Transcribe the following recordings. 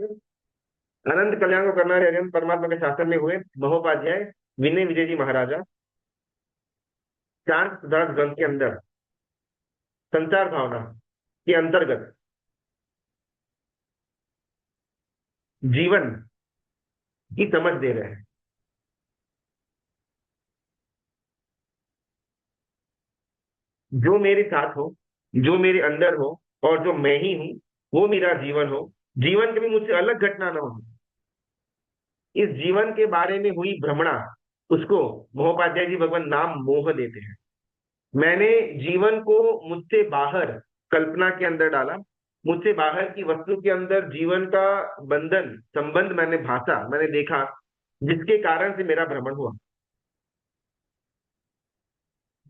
अनंत कल्याण को करना है परमात्मा के शासन में हुए महोपाध्याय विनय विजय जी महाराजा चांद सुधार ग्रंथ के अंदर संचार भावना के अंतर्गत जीवन की समझ दे रहे हैं। जो मेरे साथ हो, जो मेरे अंदर हो, और जो मैं ही हूं, वो मेरा जीवन हो। जीवन कभी मुझसे अलग घटना ना हो। इस जीवन के बारे में हुई भ्रमणा, उसको महोपाध्याय जी भगवान नाम मोह देते हैं। मैंने जीवन को मुझसे बाहर कल्पना के अंदर डाला। मुझसे बाहर की वस्तु के अंदर जीवन का बंधन संबंध मैंने भांसा, मैंने देखा, जिसके कारण से मेरा भ्रमण हुआ।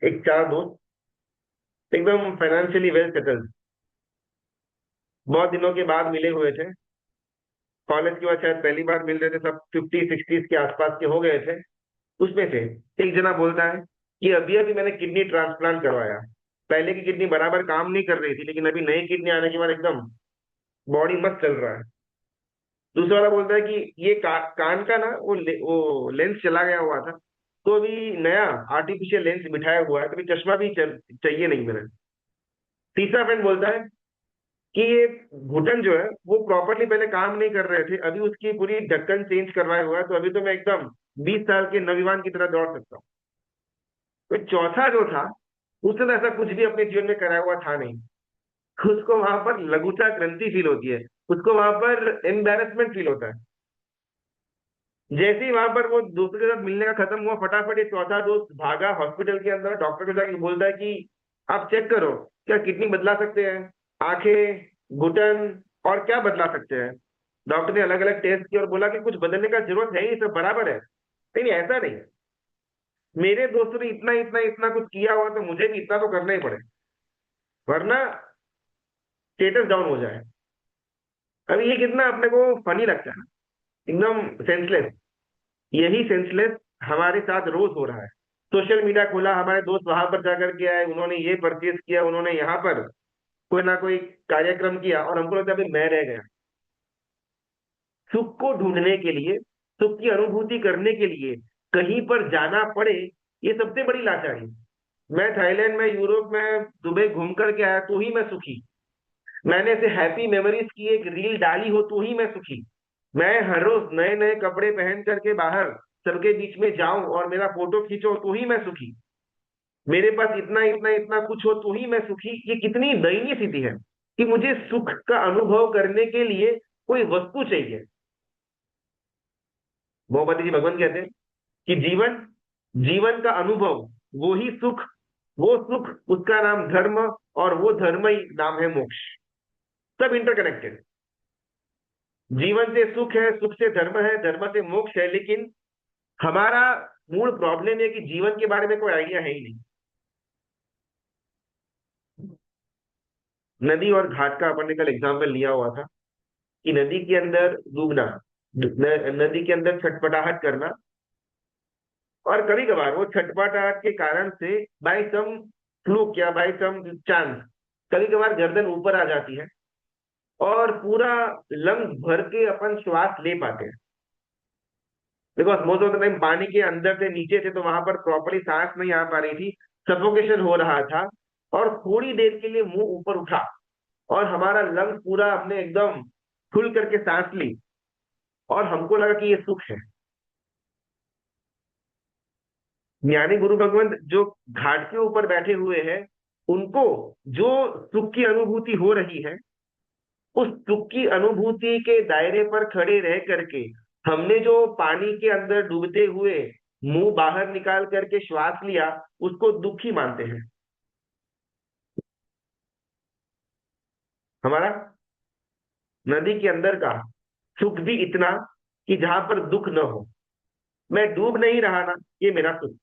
एक चार दोस्त एकदम फाइनेंशियली वेल सेटल्ड, बहुत दिनों के बाद मिले हुए थे। कॉलेज के बाद शायद पहली बार मिल रहे थे, सब 50-60 के आसपास के हो गए थे। उसमें से एक जना बोलता है कि अभी अभी मैंने किडनी ट्रांसप्लांट करवाया। पहले की किडनी बराबर काम नहीं कर रही थी, लेकिन अभी नई किडनी आने के बाद एकदम बॉडी मस्त चल रहा है। दूसरा वाला बोलता है कि ये कान का ना वो लेंस चला गया हुआ था, तो अभी नया आर्टिफिशियल लेंस बिठाया हुआ है, तो अभी चश्मा भी चाहिए नहीं मेरे। तीसरा फ्रेंड बोलता है कि ये घुटन जो है वो प्रॉपरली पहले काम नहीं कर रहे थे, अभी उसकी पूरी ढक्कन चेंज करवाया हुआ है, तो अभी तो मैं एकदम 20 साल के नौजवान की तरह दौड़ सकता हूँ। तो चौथा जो था, उसने तो ऐसा कुछ भी अपने जीवन में कराया हुआ था नहीं। उसको वहां पर लघुता क्रांति फील होती है, उसको वहां पर एम्बेरसमेंट फील होता है। जैसे ही वहां पर वो दोस्तों के साथ मिलने का खत्म हुआ, फटाफट ये चौथा दोस्त भागा हॉस्पिटल के अंदर, डॉक्टर को जाके बोलता है कि आप चेक करो, क्या किडनी बदला सकते हैं, आंखें, घुटन, और क्या बदला सकते हैं। डॉक्टर ने अलग अलग टेस्ट किए और बोला कि कुछ बदलने का जरूरत है ही, सब बराबर है। नहीं नहीं, ऐसा नहीं है। मेरे दोस्तों ने इतना इतना इतना कुछ किया हुआ, तो मुझे भी इतना तो करना ही पड़े, वरना स्टेटस डाउन हो जाए। अभी ये कितना अपने को फनी लगता है, एकदम सेंसलेस। यही सेंसलेस हमारे साथ रोज हो रहा है। सोशल मीडिया खोला, हमारे दोस्त वहां पर जाकर के आए, उन्होंने ये परचेज किया, उन्होंने यहाँ पर कोई ना कोई कार्यक्रम किया, और हमको लगता है अभी मैं रह गया। सुख को ढूंढने के लिए, सुख की अनुभूति करने के लिए कहीं पर जाना पड़े, ये सबसे बड़ी लाचारी। मैं थाईलैंड में, यूरोप में, दुबई घूम करके आया तो ही मैं सुखी। मैंने ऐसे हैप्पी मेमोरीज की एक रील डाली हो तो ही मैं सुखी। मैं हर रोज नए नए कपड़े पहन करके बाहर सबके बीच में जाऊं और मेरा फोटो खींचो तो ही मैं सुखी। मेरे पास इतना इतना इतना कुछ हो तो ही मैं सुखी। ये कितनी दयनीय स्थिति है कि मुझे सुख का अनुभव करने के लिए कोई वस्तु चाहिए। भगवती जी भगवान कहते हैं कि जीवन, जीवन का अनुभव, वो ही सुख, वो सुख उसका नाम धर्म, और वो धर्म ही नाम है मोक्ष। सब इंटरकनेक्टेड। जीवन से सुख है, सुख से धर्म है, धर्म से मोक्ष है, लेकिन हमारा मूल प्रॉब्लम है कि जीवन के बारे में कोई आइडिया है ही नहीं। नदी और घाट का अपन ने कल एग्जाम्पल लिया हुआ था कि नदी के अंदर डूबना, नदी के अंदर छटपटाहट करना, और कभी कभार वो छटपटाहट के कारण से बाय सम फ्लूक या बाय सम चांस कभी कभार गर्दन ऊपर आ जाती है, और पूरा लंग भर के अपन श्वास ले पाते हैं। Because most of the time पानी के अंदर से नीचे थे, तो वहां पर प्रॉपरली सांस नहीं आ पा रही थी, सफोकेशन हो रहा था। और थोड़ी देर के लिए मुंह ऊपर उठा, और हमारा लंग पूरा हमने एकदम खुल करके सांस ली, और हमको लगा कि ये सुख है। ज्ञानी गुरु भगवंत जो घाट के ऊपर बैठे हुए हैं, उनको जो सुख की अनुभूति हो रही है, उस सुख की अनुभूति के दायरे पर खड़े रह करके हमने जो पानी के अंदर डूबते हुए मुंह बाहर निकाल करके श्वास लिया, उसको दुख ही मानते हैं। हमारा नदी के अंदर का सुख भी इतना कि जहां पर दुख न हो। मैं डूब नहीं रहा ना, ये मेरा सुख।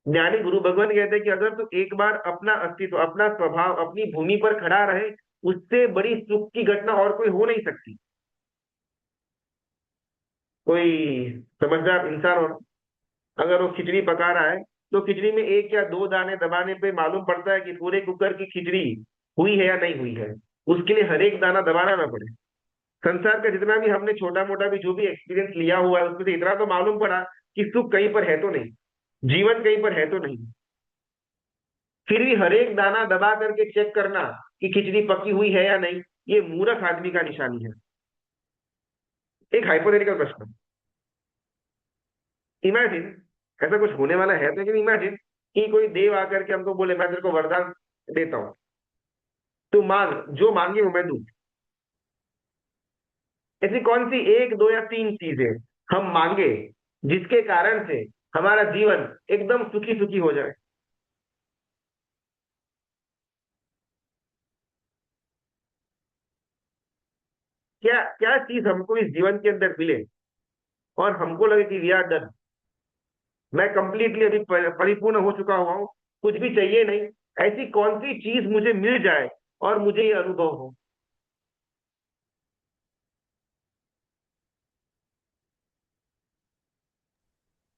ज्ञानी गुरु भगवान कहते हैं कि अगर तू एक बार अपना अस्तित्व, अपना स्वभाव अपनी भूमि पर खड़ा रहे, उससे बड़ी सुख की घटना और कोई हो नहीं सकती। कोई समझदार इंसान हो, अगर वो खिचड़ी पका रहा है, तो खिचड़ी में एक या दो दाने दबाने पे मालूम पड़ता है कि पूरे कुकर की खिचड़ी हुई है या नहीं हुई है। उसके लिए हर एक दाना दबाना ना पड़े। संसार का जितना भी हमने छोटा मोटा भी जो भी एक्सपीरियंस लिया हुआ है उसमें से इतना तो मालूम पड़ा कि सुख कहीं पर है तो नहीं, जीवन कहीं पर है तो नहीं। फिर भी हर एक दाना दबा करके चेक करना कि खिचड़ी पकी हुई है या नहीं, ये मूर्ख आदमी का निशानी है। एक हाइपोथेटिकल प्रश्न, इमेजिन, ऐसा कुछ होने वाला है तो, लेकिन इमेजिन कि कोई देव आकर के हमको बोले मैं तेरे को वरदान देता हूं, तू मांग, जो मांगे वो मैं दूं। ऐसी कौन सी एक दो या तीन चीजें हम मांगे जिसके कारण से हमारा जीवन एकदम सुखी सुखी हो जाए? क्या क्या चीज हमको इस जीवन के अंदर मिले और हमको लगे कि वी आर डन, मैं कंप्लीटली अभी परिपूर्ण हो चुका हुआ हूँ, कुछ भी चाहिए नहीं। ऐसी कौन सी चीज मुझे मिल जाए और मुझे ये अनुभव हो?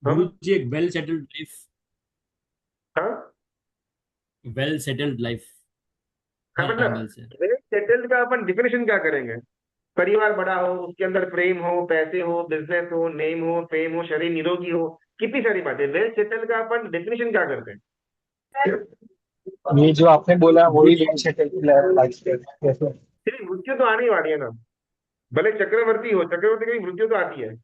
गुरु हम, जी, एक वेल सेटल्ड लाइफ। हाँ, वेल सेटल्ड लाइफ हाँ, हर मतलब एंगल से। सेटल्ड का अपन डिफिनेशन क्या करेंगे? परिवार बड़ा हो, उसके अंदर प्रेम हो, पैसे हो, बिजनेस हो, नेम हो, फेम हो, शरीर निरोगी हो, कितनी सारी बातें। वेल सेटल्ड का अपन डेफिनेशन क्या करते हैं? ये जो आपने बोला गुरु वही जी, वेल सेटल्ड लाइफ कैसे। सिर्फ मृत्यु तो आने ही वाली है ना। भले चक्रवर्ती हो, चक्रवर्ती की मृत्यु तो आती है।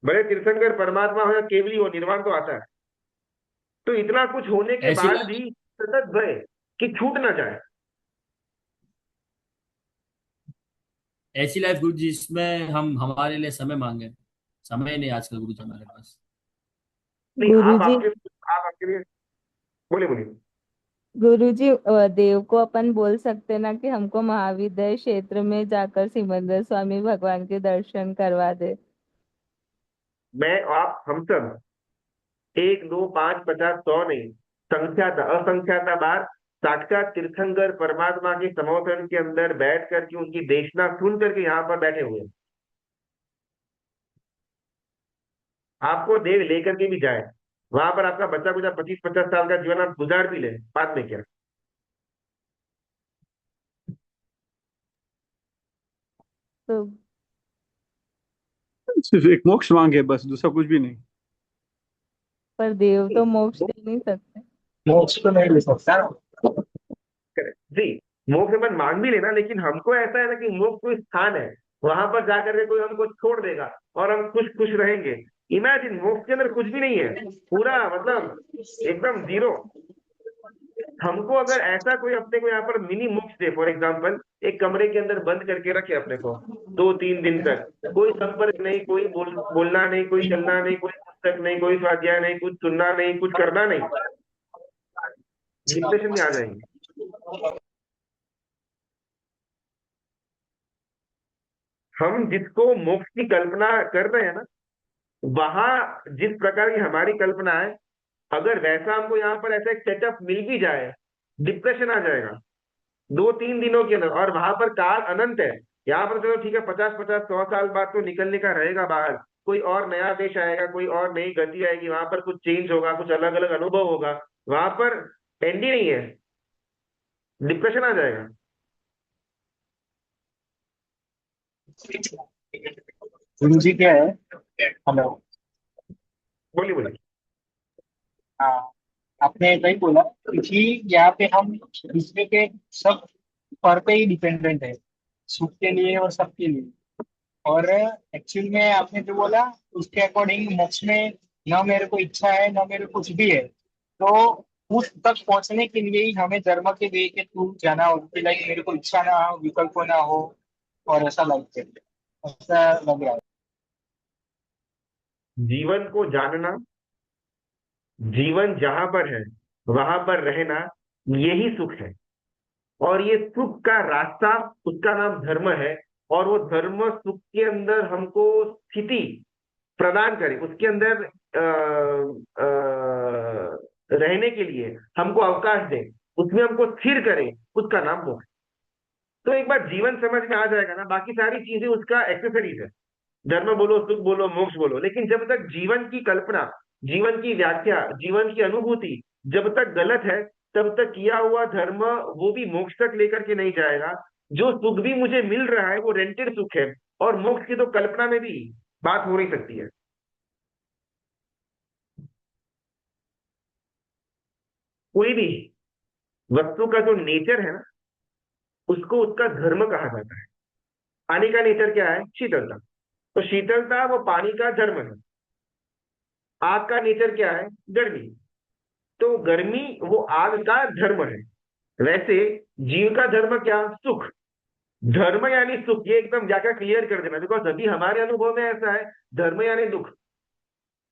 भले तीर्थंकर परमात्मा हो या केवली हो, निर्वाण तो आता है। तो इतना कुछ होने के ऐसी बाद भी लाइफ, सतत भय कि छूट ना जाए। ऐसी लाइफ गुरु जी जिसमें हम हमारे लिए समय मांगे। समय नहीं आजकल गुरु जी हमारे पास। नहीं, आप गुरुजी, आपके, आप आपके लिए, बोले बोलिए। गुरुजी, देव को अपन बोल सकते ना कि हमको महाविद्या क्षेत्र में जाकर सिमंदर स्वामी भगवान के दर्शन करवा दे। मैं, आप, हम सब एक दो पांच पचास सौ नहीं, संख्याता असंख्याता बार साक्षात तीर्थंकर परमात्मा के समर्थन के अंदर बैठ करके उनकी देशना सुन करके यहाँ पर बैठे हुए हैं। आपको देव लेकर के भी जाए, वहां पर आपका बच्चा कुछ 25-50 साल का जीवन आप गुजार भी ले, बाद में क्या? तो सिर्फ एक मोक्ष मांगे, बस दूसरा कुछ भी नहीं। पर देव तो मोक्ष दे नहीं सकते। मोक्ष तो नहीं ले सकता ना। जी, मोक्ष अपन मांग भी लेना, लेकिन हमको ऐसा है ना कि मोक्ष कोई स्थान है, वहां पर जाकर के कोई हमको छोड़ देगा और हम खुश खुश रहेंगे। इमेजिन, मोक्ष के अंदर कुछ भी नहीं है, पूरा मतलब एकदम जीरो। हमको अगर ऐसा कोई अपने को यहाँ पर मिनी मोक्ष दे, फॉर एग्जाम्पल एक कमरे के अंदर बंद करके रखे अपने को 2-3 दिन तक, कोई संपर्क नहीं, कोई बोलना नहीं, कोई चलना नहीं, कोई पुस्तक नहीं, कोई स्वाध्याय नहीं, कुछ सुनना नहीं, कुछ करना नहीं, डिप्रेशन में आ जाएंगे। हम जिसको मोक्ष की कल्पना कर रहे हैं ना, वहां जिस प्रकार की हमारी कल्पना है, अगर वैसा हमको यहाँ पर ऐसा एक सेटअप मिल भी जाए, डिप्रेशन आ जाएगा 2-3 दिनों के अंदर। और वहां पर काल अनंत है। यहाँ पर चलो ठीक है, 50-50 100 साल बाद तो निकलने का रहेगा बाहर, कोई और नया देश आएगा, कोई और नई गति आएगी, वहां पर कुछ चेंज होगा, कुछ अलग अलग अनुभव होगा। वहां पर एंड ही नहीं है, डिप्रेशन आ जाएगा। गुरु जी क्या है। हेलो। बोलिए बोलिए। हाँ, आपने सही बोला क्योंकि यहाँ पे हम दूसरे के सब पर पे ही डिपेंडेंट है, सुख के लिए और सबके लिए। और एक्चुअल में आपने जो बोला उसके अकॉर्डिंग मोक्ष में न मेरे को इच्छा है न मेरे को कुछ भी है, तो उस तक पहुंचने के लिए ही हमें धर्म के वे के थ्रू जाना होगा कि लाइक मेरे को इच्छा ना हो, विकल्प ना हो, और ऐसा लाइक ऐसा लग रहा है। जीवन को जानना, जीवन जहां पर है वहां पर रहना, यही सुख है। और ये सुख का रास्ता, उसका नाम धर्म है। और वो धर्म सुख के अंदर हमको स्थिति प्रदान करे, उसके अंदर रहने के लिए हमको अवकाश दे, उसमें हमको स्थिर करे, उसका नाम मोक्ष। तो एक बार जीवन समझ में आ जाएगा ना, बाकी सारी चीजें उसका एक्सेसरीज है। धर्म बोलो, सुख बोलो, मोक्ष बोलो, लेकिन जब तक जीवन की कल्पना, जीवन की व्याख्या, जीवन की अनुभूति जब तक गलत है, तब तक किया हुआ धर्म वो भी मोक्ष तक लेकर के नहीं जाएगा। जो सुख भी मुझे मिल रहा है वो रेंटेड सुख है, और मोक्ष की तो कल्पना में भी बात हो नहीं सकती है। कोई भी वस्तु का जो नेचर है ना, उसको उसका धर्म कहा जाता है। पानी का नेचर क्या है? शीतलता। तो शीतलता वो पानी का धर्म है। आग का नेचर क्या है? गर्मी। तो गर्मी वो आग का धर्म है। वैसे जीव का धर्म क्या? सुख। धर्म यानी सुख, ये एकदम जाकर क्लियर कर देना, बिकॉज अभी हमारे अनुभव में ऐसा है, धर्म यानी दुख।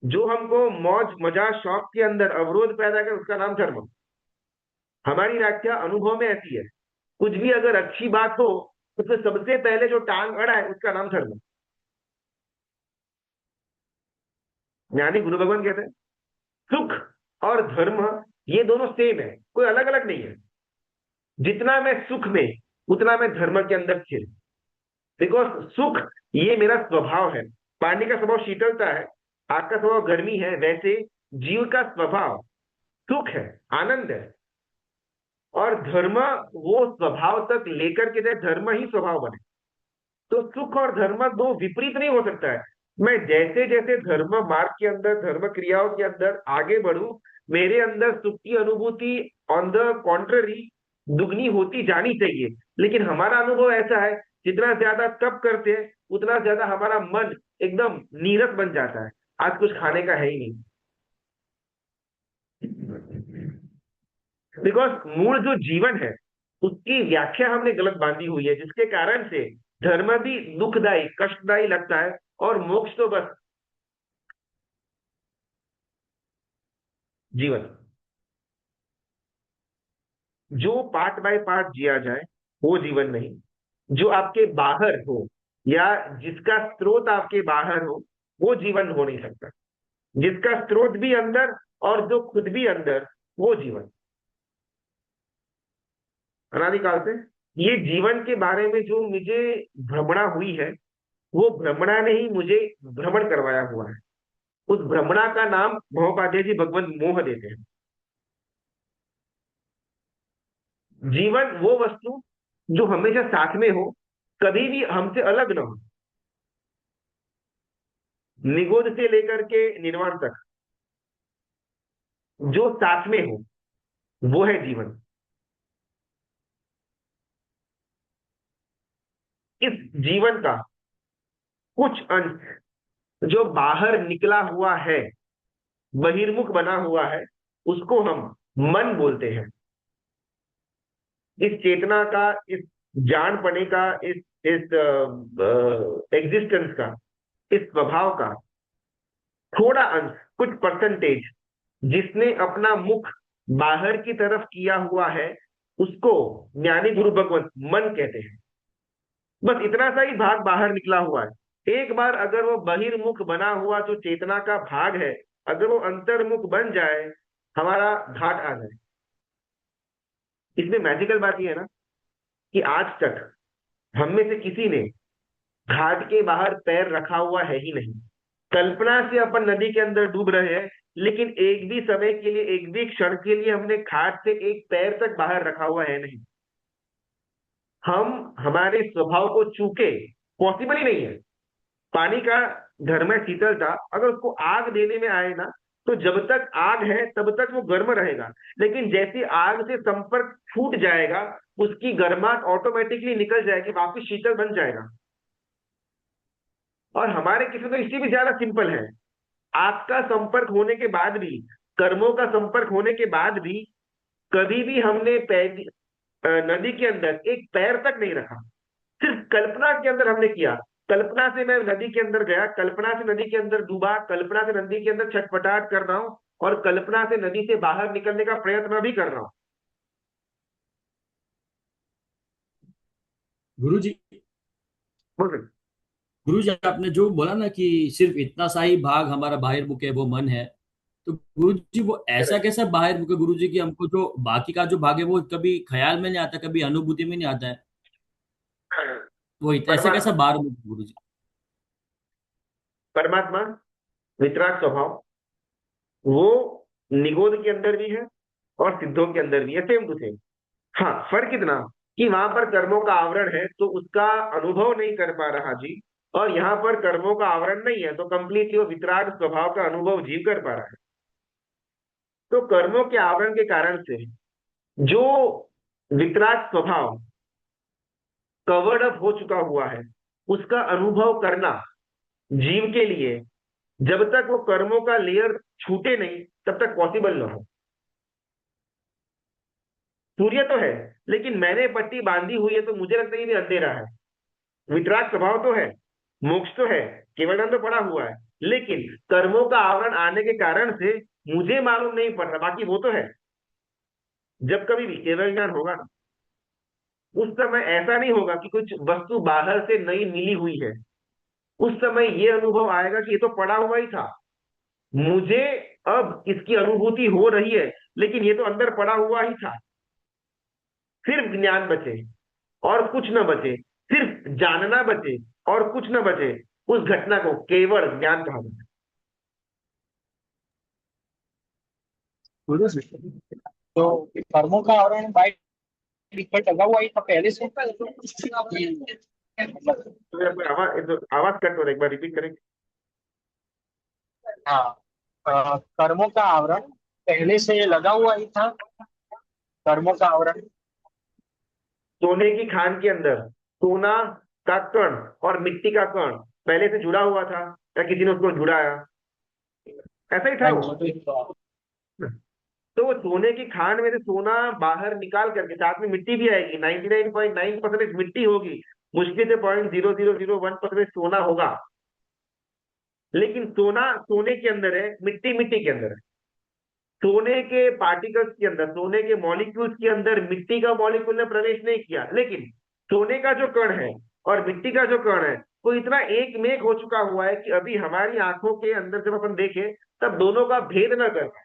जो हमको मौज मजा शौक के अंदर अवरोध पैदा करे उसका नाम धर्म। हमारी व्याख्या अनुभव में ऐसी है, कुछ भी अगर अच्छी बात हो तो उसमें सबसे पहले जो टांग अड़ा है उसका नाम धर्म। यानी गुरु भगवान कहते हैं सुख और धर्म ये दोनों सेम है, कोई अलग अलग नहीं है। जितना मैं सुख में उतना मैं धर्म के अंदर स्थिर। बिकॉज सुख ये मेरा स्वभाव है। पानी का स्वभाव शीतलता है, आग का स्वभाव गर्मी है। वैसे जीव का स्वभाव सुख है, आनंद है। और धर्म वो स्वभाव तक लेकर के जाए, धर्म ही स्वभाव बने। तो सुख और धर्म दो विपरीत नहीं हो सकता है। मैं जैसे जैसे धर्म मार्ग के अंदर, धर्म क्रियाओं के अंदर आगे बढ़ूं, मेरे अंदर सुख की अनुभूति ऑन द कॉन्ट्ररी दुगनी होती जानी चाहिए। लेकिन हमारा अनुभव ऐसा है, जितना ज्यादा तप करते हैं उतना ज्यादा हमारा मन एकदम नीरस बन जाता है, आज कुछ खाने का है ही नहीं। बिकॉज मूल जो जीवन है उसकी व्याख्या हमने गलत बांधी हुई है, जिसके कारण से धर्म भी दुखदायी कष्टदायी लगता है, और मोक्ष तो बस जीवन जो पार्ट बाय पार्ट जिया जाए वो जीवन नहीं। जो आपके बाहर हो या जिसका स्रोत आपके बाहर हो वो जीवन हो नहीं सकता। जिसका स्रोत भी अंदर और जो खुद भी अंदर, वो जीवन। अनादिकाल से ये जीवन के बारे में जो मुझे भ्रमणा हुई है, वो भ्रमणा ने ही मुझे भ्रमण करवाया हुआ है। उस भ्रमणा का नाम महोपाध्याय जी भगवत मोह देते हैं। जीवन वो वस्तु जो हमेशा साथ में हो, कभी भी हमसे अलग ना हो। निगोद से लेकर के निर्वाण तक जो साथ में हो वो है जीवन। इस जीवन का कुछ अंश जो बाहर निकला हुआ है, बहिर्मुख बना हुआ है, उसको हम मन बोलते हैं। इस चेतना का, इस जान पड़े का, इस एग्जिस्टेंस का, इस स्वभाव का थोड़ा अंश, कुछ परसेंटेज जिसने अपना मुख बाहर की तरफ किया हुआ है, उसको ज्ञानी गुरु भगवंत मन कहते हैं। बस इतना सा ही भाग बाहर निकला हुआ है। एक बार अगर वो बहिर्मुख बना हुआ जो चेतना का भाग है, अगर वो अंतर्मुख बन जाए, हमारा घाट आ जाए। इसमें मैजिकल बात यह है ना कि आज तक हम में से किसी ने घाट के बाहर पैर रखा हुआ है ही नहीं। कल्पना से अपन नदी के अंदर डूब रहे हैं, लेकिन एक भी समय के लिए, एक भी क्षण के लिए हमने घाट से एक पैर तक बाहर रखा हुआ है नहीं। हम हमारे स्वभाव को चूके पॉसिबल ही नहीं है। पानी का धर्म है शीतलता, अगर उसको आग देने में आए ना, तो जब तक आग है तब तक वो गर्म रहेगा। लेकिन जैसे आग से संपर्क छूट जाएगा, उसकी गर्माहट ऑटोमेटिकली निकल जाएगी, वापिस शीतल बन जाएगा। और हमारे किसी तो इससे भी ज्यादा सिंपल है। आग का संपर्क होने के बाद भी, कर्मों का संपर्क होने के बाद भी, कभी भी हमने नदी के अंदर एक पैर तक नहीं रखा। सिर्फ कल्पना के अंदर हमने किया। कल्पना से मैं नदी के अंदर गया, कल्पना से नदी के अंदर डूबा, कल्पना से नदी के अंदर छटपटाहट कर रहा हूं, और कल्पना से नदी से बाहर निकलने का प्रयत्न भी कर रहा हूं। गुरु जी, बोल सकते। गुरु जी आपने जो बोला ना कि सिर्फ इतना सा ही भाग हमारा बाहिर्मुख है, वो मन है। तो गुरु जी वो ऐसा कैसा बाहिर्मुख है गुरु जी कि हमको जो बाकी का जो भाग है वो कभी ख्याल में नहीं आता, कभी अनुभूति में नहीं आता है। वो ऐसा कैसा परमात्मा, बाहिर्मुख है गुरु जी? परमात्मा वितराग स्वभाव, वो निगोद के अंदर भी है और सिद्धों के अंदर भी है, सेम टू सेम। हाँ, फर्क इतना कि वहां पर कर्मों का आवरण है तो उसका अनुभव नहीं कर पा रहा जी, और यहाँ पर कर्मों का आवरण नहीं है तो कंप्लीटली वो वितराग स्वभाव का अनुभव जीव कर पा रहा है। तो कर्मों के आवरण के कारण से जो वितराग स्वभाव कवर्ड अप हो चुका हुआ है, उसका अनुभव करना जीव के लिए जब तक वो कर्मों का लेयर छूटे नहीं तब तक पॉसिबल ना हो। सूर्य तो है, लेकिन मैंने पट्टी बांधी हुई है तो मुझे लगता है ये भी अंधेरा है। वितराग स्वभाव तो है, मोक्ष तो है, केवल तो पड़ा हुआ है, लेकिन कर्मों का आवरण आने के कारण से मुझे मालूम नहीं पड़ रहा, बाकी वो तो है। जब कभी भी केवल ज्ञान होगा ना, उस समय ऐसा नहीं होगा कि कुछ वस्तु बाहर से नई मिली हुई है। उस समय ये अनुभव आएगा कि ये तो पड़ा हुआ ही था, मुझे अब इसकी अनुभूति हो रही है, लेकिन ये तो अंदर पड़ा हुआ ही था। सिर्फ ज्ञान बचे और कुछ न बचे, सिर्फ जानना बचे और कुछ न बचे, उस घटना को केवल ज्ञान कहा जाता है। गुरु जी, तो कर्मों का आवरण बाय डिफॉल्ट लगा हुआ ही था पहले से। मतलब तो मेरा कोई आवाज कट हो रहा है, एक बार रिपीट करेंगे। हाँ, कर्मों का आवरण पहले से लगा हुआ ही था। कर्मों का आवरण सोने की खान के अंदर सोना का कण और मिट्टी का कण पहले से जुड़ा हुआ था, या किसी ने उसको जुड़ाया? ऐसा ही था नहीं, वो। वो तो तो वो सोने की खान में से सोना बाहर निकाल करके, साथ में मिट्टी भी आएगी, 99.9% मिट्टी होगी, मुश्किल से 0.0001% सोना होगा। लेकिन सोना सोने के अंदर है, मिट्टी मिट्टी के अंदर है। सोने के पार्टिकल्स के अंदर, सोने के मॉलिक्यूल्स के अंदर मिट्टी का मॉलिक्यूल ने प्रवेश नहीं किया, लेकिन सोने का जो कण है और मिट्टी का जो कण है वो इतना एक में एक हो चुका हुआ है कि अभी हमारी आंखों के अंदर जब अपन देखें तब दोनों का भेद न कर पाए,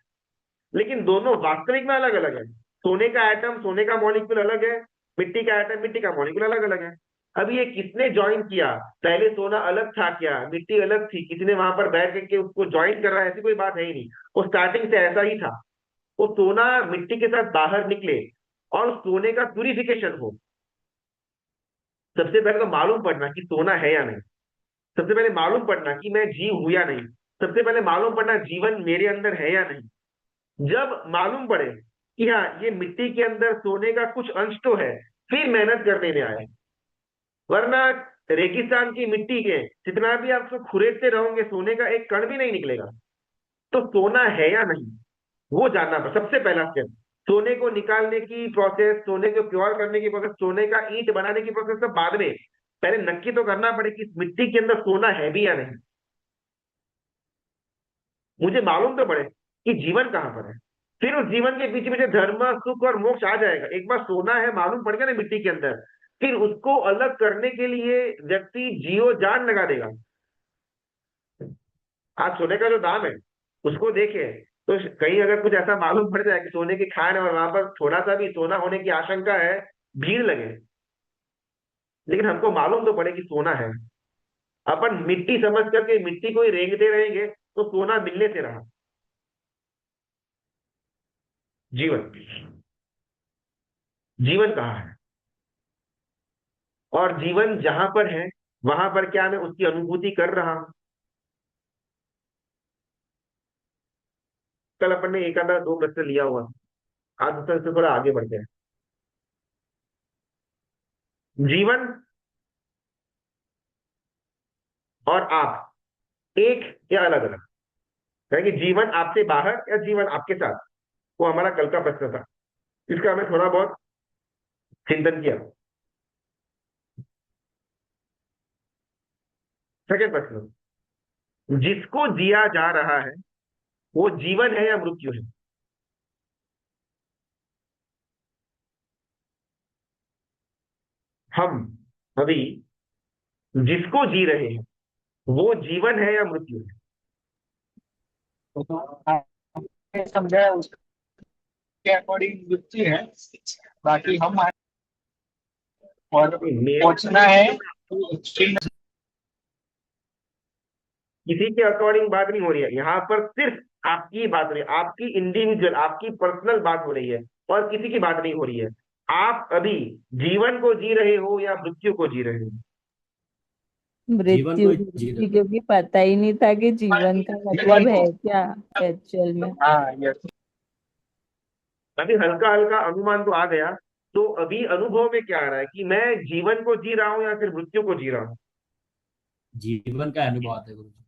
लेकिन दोनों वास्तविक में अलग अलग है। सोने का एटम, सोने का मॉलिक्यूल अलग है, मिट्टी का एटम, मिट्टी का मॉलिक्यूल अलग अलग है। अब ये किसने ज्वाइन किया? पहले सोना अलग था क्या, मिट्टी अलग थी, किसी ने वहां पर बैठ करके उसको ज्वाइन कर रहा है, ऐसी कोई बात है ही नहीं। वो स्टार्टिंग से ऐसा ही था। वो सोना मिट्टी के साथ बाहर निकले और सोने का प्यूरिफिकेशन हो, सबसे पहले तो मालूम पड़ना कि सोना है या नहीं। सबसे पहले मालूम पड़ना कि मैं जीव हूं या नहीं। सबसे पहले मालूम पड़ना जीवन मेरे अंदर है या नहीं। जब मालूम पड़े कि हाँ ये मिट्टी के अंदर सोने का कुछ अंश तो है, फिर मेहनत करने में आए। वरना रेगिस्तान की मिट्टी के जितना भी आप उसको खुरेदते रहोगे, सोने का एक कण भी नहीं निकलेगा। तो सोना है या नहीं वो जानना पड़ा, सबसे पहला स्टेप। सोने को निकालने की प्रोसेस, सोने को प्योर करने की प्रोसेस, सोने का ईंट बनाने की प्रोसेस सब बाद में। पहले नक्की तो करना पड़े कि इस मिट्टी के अंदर सोना है भी या नहीं। मुझे मालूम तो पड़े कि जीवन कहां पर है, फिर उस जीवन के पीछे पीछे धर्म, सुख और मोक्ष आ जाएगा। एक बार सोना है मालूम पड़ गया ना मिट्टी के अंदर, फिर उसको अलग करने के लिए व्यक्ति जियो जान लगा देगा। आज सोने का जो दाम है उसको देखे तो कहीं अगर कुछ ऐसा मालूम पड़ जाए कि सोने की खान है और वहां पर थोड़ा सा भी सोना होने की आशंका है, भीड़ लगे। लेकिन हमको मालूम तो पड़े कि सोना है। अपन मिट्टी समझ करके मिट्टी को ही रेंगते रहेंगे तो सोना मिलने से रहा। जीवन, जीवन कहाँ है? और जीवन जहां पर है वहां पर क्या मैं उसकी अनुभूति कर रहा हूं? कल अपन ने एक आधा दो प्रश्न लिया हुआ, आज उससे थोड़ा आगे बढ़ते हैं। जीवन और आप एक या अलग अलग है? कि जीवन आपसे बाहर या जीवन आपके साथ? वो हमारा कल का प्रश्न था, इसका हमें थोड़ा बहुत चिंतन किया। सेकंड प्रश्न, जिसको जिया जा रहा है वो जीवन है या मृत्यु है? हम अभी जिसको जी रहे हैं वो जीवन है या मृत्यु है? आपने समझा उसके अकॉर्डिंग युक्ति है। बाकी हम और मेरे पहुंचना है किसी के अकॉर्डिंग बात नहीं हो रही है, यहाँ पर सिर्फ आपकी बात हो रही है, आपकी इंडिविजुअल, आपकी पर्सनल बात हो रही है, और किसी की बात नहीं हो रही है। आप अभी जीवन को जी रहे हो या मृत्यु को जी रहे हो? जीवन मृत्यु को जी गुरुजी, रहे। क्योंकि पता ही नहीं था कि जीवन का मतलब है क्या एक्चुअल में। हाँ यस। अभी हल्का हल्का अनुमान तो आ गया। तो अभी अनुभव में क्या आ रहा है कि मैं जीवन को जी रहा हूँ या फिर मृत्यु को जी रहा हूँ? जीवन का अनुभव आता है गुरु जी।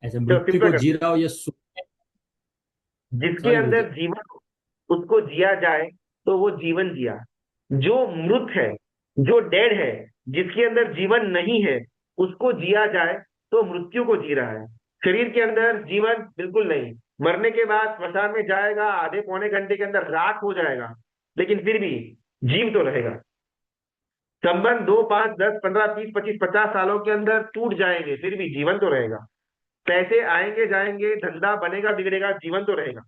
ऐसे चलो मृत्यु सिंपल को जी करते रहा हो या सुख। हैं। जिसके सॉरी गुरु जी। अंदर जीवन उसको जिया जाए तो वो जीवन जिया। जो मृत है, जो डेड है, जिसके अंदर जीवन नहीं है, उसको जिया जाए तो मृत्यु को जी रहा है। शरीर के अंदर जीवन बिल्कुल नहीं। मरने के बाद स्मशान में जाएगा, आधे पौने घंटे के अंदर राख हो जाएगा, लेकिन फिर भी जीव तो रहेगा। संबंध 2 5 10 15 30 25 50 सालों के अंदर टूट जाएंगे, फिर भी जीवन तो रहेगा। पैसे आएंगे जाएंगे, धंधा बनेगा बिगड़ेगा, जीवन तो रहेगा।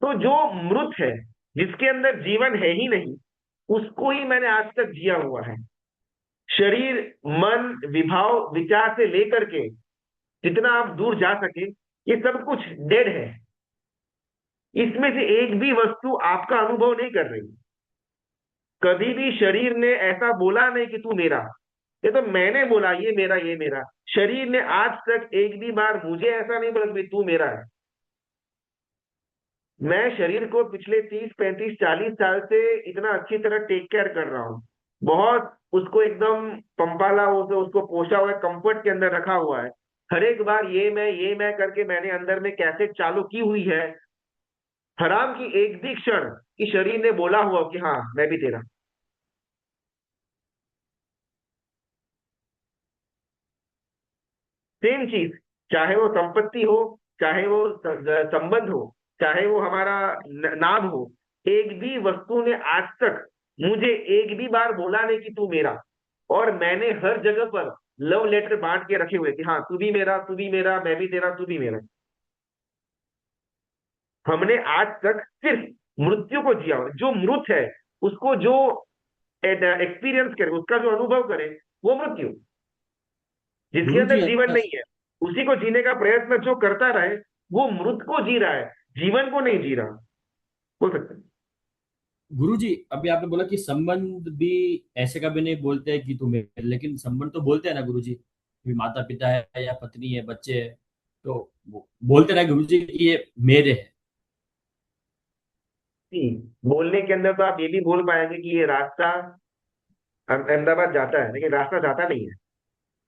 तो जो मृत है, जिसके अंदर जीवन है ही नहीं, उसको ही मैंने आज तक जिया हुआ है। शरीर, मन, विभाव, विचार से लेकर के जितना आप दूर जा सके, ये सब कुछ डेड है। इसमें से एक भी वस्तु आपका अनुभव नहीं कर रही। कभी भी शरीर ने ऐसा बोला नहीं कि तू मेरा। ये तो मैंने बोला ये मेरा, ये मेरा। शरीर ने आज तक एक भी बार मुझे ऐसा नहीं बोला कि तू मेरा है। मैं शरीर को पिछले 30 35 40 साल से इतना अच्छी तरह टेक केयर कर रहा हूँ। बहुत उसको एकदम पंपाला, उसको पोषा हुआ है, कंफर्ट के अंदर रखा हुआ है। हर एक बार ये मैं करके मैंने अंदर में कैसेट चालू की हुई है। हराम की एक भी क्षण कि शरीर ने बोला हुआ कि हाँ मैं भी तेरा। सेम चीज, चाहे वो संपत्ति हो, चाहे वो संबंध हो, चाहे वो हमारा नाम हो, एक भी वस्तु ने आज तक मुझे एक भी बार बोला नहीं कि तू मेरा। और मैंने हर जगह पर लव लेटर बांट के रखे हुए कि हाँ तू भी मेरा, तू भी मेरा, मैं भी तेरा, तू भी मेरा। हमने आज तक सिर्फ मृत्यु को जिया। जो मृत है उसको जो एक्सपीरियंस करे, उसका जो अनुभव करे, वो मृत्यु। जिसके गुरु जी अंदर जीवन नहीं है, उसी को जीने का प्रयत्न जो करता रहे, वो मृत को जी रहा है, जीवन को नहीं जी रहा। बोल सकते हैं। गुरु जी, अभी आपने बोला कि संबंध भी ऐसे कभी नहीं बोलते हैं कि तुम मेरे, लेकिन संबंध तो बोलते हैं ना गुरु जी। अभी माता पिता है या पत्नी है, बच्चे है, तो वो बोलते ना गुरु जी कि ये मेरे है। जी, बोलने के अंदर तो आप ये भी बोल पाएंगे कि ये रास्ता अहमदाबाद जाता है, लेकिन रास्ता जाता नहीं है,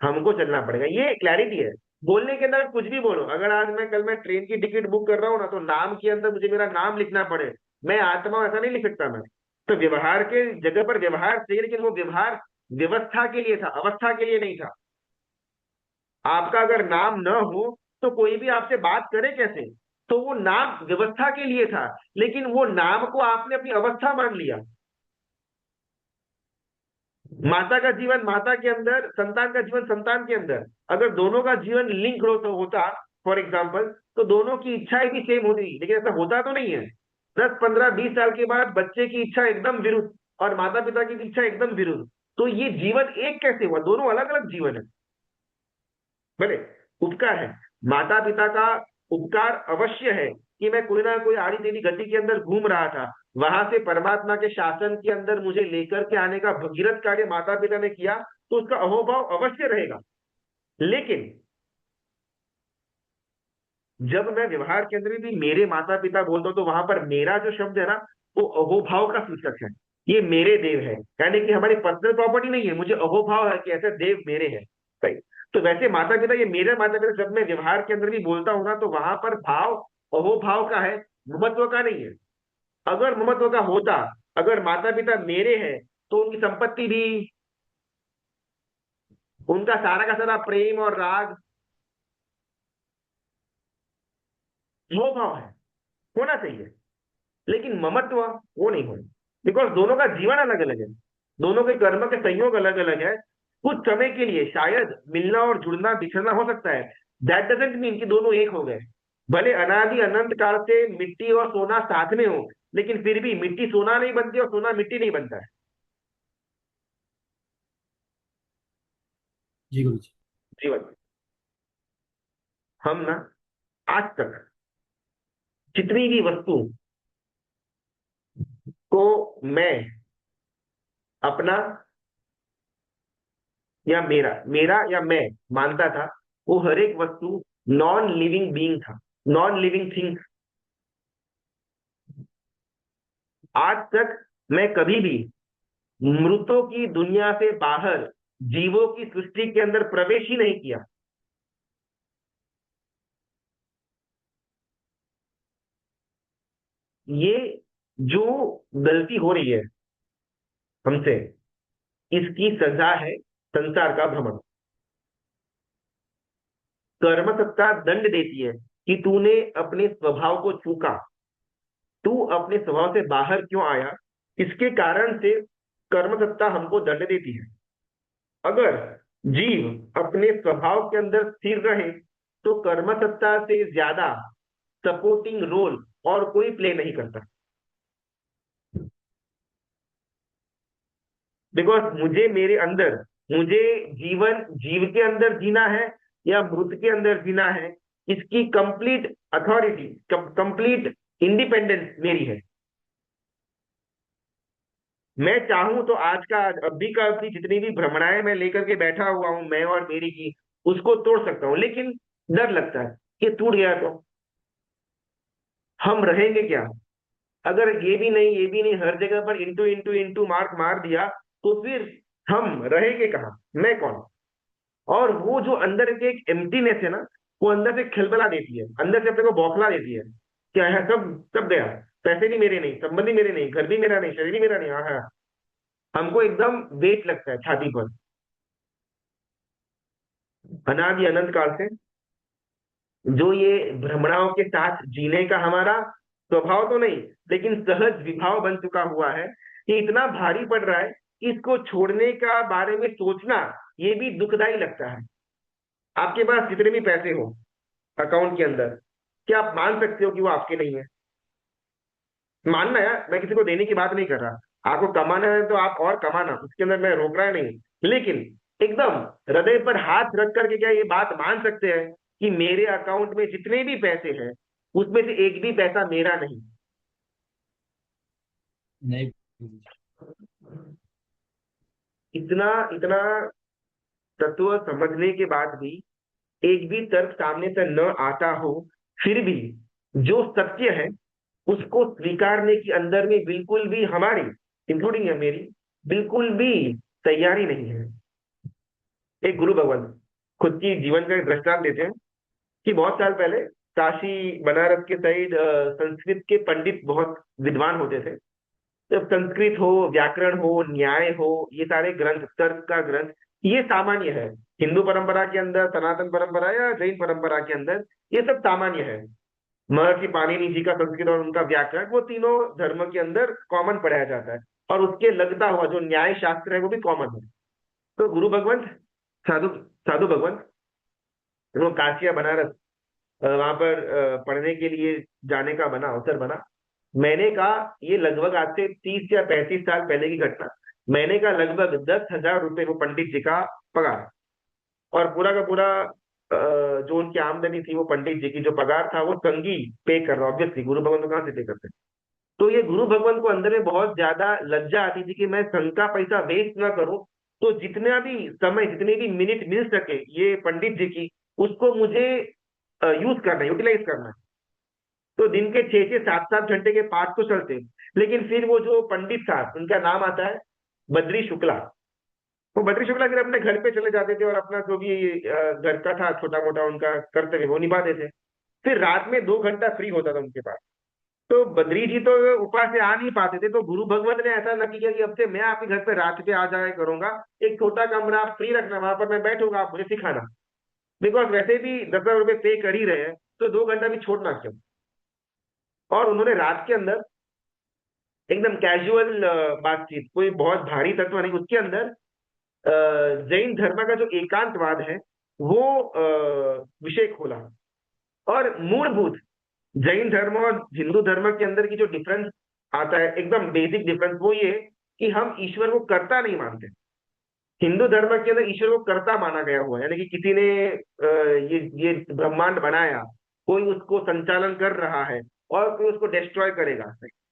हमको चलना पड़ेगा, ये क्लैरिटी है। बोलने के अंदर कुछ भी बोलो। अगर आज मैं कल मैं ट्रेन की टिकट बुक कर रहा हूँ ना, तो नाम के अंदर मुझे मेरा नाम लिखना पड़े, मैं आत्मा हूं, ऐसा नहीं लिख सकता मैं। तो व्यवहार के जगह पर व्यवहार चाहिए, लेकिन वो व्यवहार व्यवस्था के लिए था, अवस्था के लिए नहीं था। आपका अगर नाम न हो तो कोई भी आपसे बात करे कैसे? तो वो नाम व्यवस्था के लिए था, लेकिन वो नाम को आपने अपनी अवस्था मान लिया। माता का जीवन माता के अंदर, संतान का जीवन संतान के अंदर। अगर दोनों का जीवन लिंक होता, फॉर एग्जाम्पल, तो दोनों की इच्छाएं भी सेम होती, लेकिन ऐसा होता तो नहीं है। 10 15 20 साल के बाद बच्चे की इच्छा एकदम विरुद्ध और माता पिता की इच्छा एकदम विरुद्ध। तो ये जीवन एक कैसे हुआ? दोनों अलग अलग जीवन है। भले उपकार है, माता पिता का उपकार अवश्य है कि मैं कोई ना कोई आड़ी टेढ़ी गति के अंदर घूम रहा था, वहां से परमात्मा के शासन के अंदर मुझे लेकर के आने का भगीरथ कार्य माता पिता ने किया, तो उसका अहोभाव अवश्य रहेगा। लेकिन जब मैं व्यवहार के अंदर भी मेरे माता पिता बोलता हूं, तो वहां पर मेरा जो शब्द है ना, वो अहोभाव का सूचक है। ये मेरे देव है, यानी कि हमारी पर्सनल प्रॉपर्टी नहीं है, मुझे अहोभाव है कि ऐसे देव मेरे हैं। सही। तो वैसे माता पिता, ये मेरे माता पिता, जब मैं व्यवहार के अंदर भी बोलता हूं ना, तो वहां पर भाव अहोभाव का है, ममत्व का नहीं है। अगर ममत्व का होता, अगर माता पिता मेरे हैं, तो उनकी संपत्ति भी, उनका सारा का सारा प्रेम और राग अहोभाव है, होना चाहिए। लेकिन ममत्व वो नहीं हो। बिकॉज दोनों का जीवन अलग अलग है, दोनों के कर्म के संयोग अलग अलग है। कुछ समय के लिए शायद मिलना और जुड़ना बिछड़ना हो सकता है। दैट डजेंट मीन कि दोनों एक हो गए। भले अनादि अनंत काल से मिट्टी और सोना साथ में हो, लेकिन फिर भी मिट्टी सोना नहीं बनती और सोना मिट्टी नहीं बनता है। जी गुरु जी। जीवन हम ना आज तक जितनी भी वस्तु को मैं, अपना या मेरा, मेरा या मैं मानता था, वो हर एक वस्तु नॉन लिविंग बीइंग था, नॉन लिविंग थिंग। आज तक मैं कभी भी मृतों की दुनिया से बाहर जीवों की सृष्टि के अंदर प्रवेश ही नहीं किया। ये जो गलती हो रही है हमसे, इसकी सजा है संसार का भ्रमण। कर्म सत्ता दंड देती है कि तूने अपने स्वभाव को चूका, तू अपने स्वभाव से बाहर क्यों आया, इसके कारण से कर्म सत्ता हमको दंड देती है। अगर जीव अपने स्वभाव के अंदर स्थिर रहे तो कर्म सत्ता से ज्यादा सपोर्टिंग रोल और कोई प्ले नहीं करता। बिकॉज मुझे मेरे अंदर, मुझे जीवन जीव के अंदर जीना है या मृत के अंदर जीना है, इसकी कंप्लीट अथॉरिटी, कंप्लीट इंडिपेंडेंस मेरी है। मैं चाहूं तो आज का आज, अभी का अभी जितनी भी भ्रमणाएं मैं लेकर के बैठा हुआ हूं, मैं और मेरी की, उसको तोड़ सकता हूं, लेकिन डर लगता है कि टूट गया तो हम रहेंगे क्या। अगर ये भी नहीं, ये भी नहीं, हर जगह पर इंटू इंटू इंटू मार्क मार दिया, तो फिर हम रहेंगे कहाँ, मैं कौन। और वो जो अंदर के एक एम्प्टीनेस है ना, वो अंदर से खलबला देती है, अंदर से अपने को बौखला देती है। क्या है, सब सब गया, पैसे भी मेरे नहीं, संबंधी मेरे नहीं, घर भी मेरा नहीं, शरीर भी मेरा नहीं। हाँ हाँ, हमको एकदम वेट लगता है छाती पर। अनादि अनंत काल से जो ये भ्रमणाओं के साथ जीने का हमारा स्वभाव तो नहीं, लेकिन सहज विभाव बन चुका हुआ है, ये इतना भारी पड़ रहा है कि इसको छोड़ने का बारे में सोचना ये भी दुखदाई लगता है। आपके पास जितने भी पैसे हो अकाउंट के अंदर, क्या आप मान सकते हो कि वो आपके नहीं है? मानना यार, मैं किसी को देने की बात नहीं कर रहा। आपको कमाना है तो आप और कमाना, उसके अंदर मैं रोक रहा नहीं, लेकिन एकदम हृदय पर हाथ रख करके क्या ये बात मान सकते हैं कि मेरे अकाउंट में जितने भी पैसे हैं उसमें से एक भी पैसा मेरा नहीं? नहीं। इतना इतना तत्व समझने के बाद भी एक भी तर्क सामने से न आता हो, फिर भी जो सत्य है उसको स्वीकारने की अंदर में बिल्कुल भी हमारी, इंक्लूडिंग है मेरी, बिल्कुल भी तैयारी नहीं है। एक गुरु भगवान खुद की जीवन का एक दृष्टांत देते हैं कि बहुत साल पहले काशी बनारस के साइड संस्कृत के पंडित बहुत विद्वान होते थे। जब संस्कृत हो, व्याकरण हो, न्याय हो, ये सारे ग्रंथ, तर्क का ग्रंथ, ये सामान्य है हिंदू परंपरा के अंदर, सनातन परंपरा या जैन परंपरा के अंदर, ये सब सामान्य है। महर्षि पाणिनि जी का संस्कृत और उनका व्याकरण, वो तीनों धर्म के अंदर कॉमन पढ़ाया जाता है, और उसके लगता हुआ जो न्याय शास्त्र है वो भी कॉमन है। तो गुरु भगवंत, साधु साधु भगवंत, वो काशी या बनारस वहां पर पढ़ने के लिए जाने का बना, अवसर बना। मैंने कहा, ये लगभग आज से 30 या 35 साल पहले की घटना। मैंने कहा लगभग 10,000 रुपये वो पंडित जी का पगार, और पूरा का पूरा जो उनकी आमदनी थी, वो पंडित जी की जो पगार था वो संगी पे कर रहा, ऑब्वियसली गुरु भगवान तो कहाँ से पे करते। तो ये गुरु भगवान को अंदर में बहुत ज्यादा लज्जा आती थी कि मैं संघ का पैसा वेस्ट ना करूं, तो जितना भी समय, जितनी भी मिनट मिल सके ये पंडित जी की, उसको मुझे यूज करना है, यूटिलाइज करना है। तो दिन के 6 से 7 घंटे के पाठ तो चलते, लेकिन फिर वो जो पंडित साहब, उनका नाम आता है बद्री शुक्ला, वो बद्री शुक्ला फिर अपने घर पे चले जाते थे और अपना जो भी घर का था छोटा मोटा उनका कर्तव्य वो निभाते थे। फिर रात में 2 घंटा फ्री होता था उनके पास। तो बद्री जी तो ऊपर से आ नहीं पाते थे, तो गुरु भगवत ने ऐसा नक्की किया कि अब से मैं आपके घर पे रात पे आ जाया करूंगा, एक छोटा कमरा आप फ्री रखना, वहां पर मैं बैठूंगा, आप मुझे सिखाना। बिकॉज वैसे भी 10,000 रुपये पे कर ही रहे हैं, तो 2 घंटा भी छोड़ना क्यों। और उन्होंने रात के अंदर एकदम कैजुअल बातचीत, कोई बहुत भारी तत्व नहीं, उसके अंदर जैन धर्म का जो एकांतवाद है वो विषय खोला। और मूलभूत जैन धर्म और हिंदू धर्म के अंदर की जो डिफरेंस आता है, एकदम बेसिक डिफरेंस, वो ये कि हम ईश्वर को कर्ता नहीं मानते। हिंदू धर्म के अंदर ईश्वर को कर्ता माना गया हुआ है, यानी कि किसी ने ये ब्रह्मांड बनाया, कोई उसको संचालन कर रहा है और कोई उसको डिस्ट्रॉय करेगा,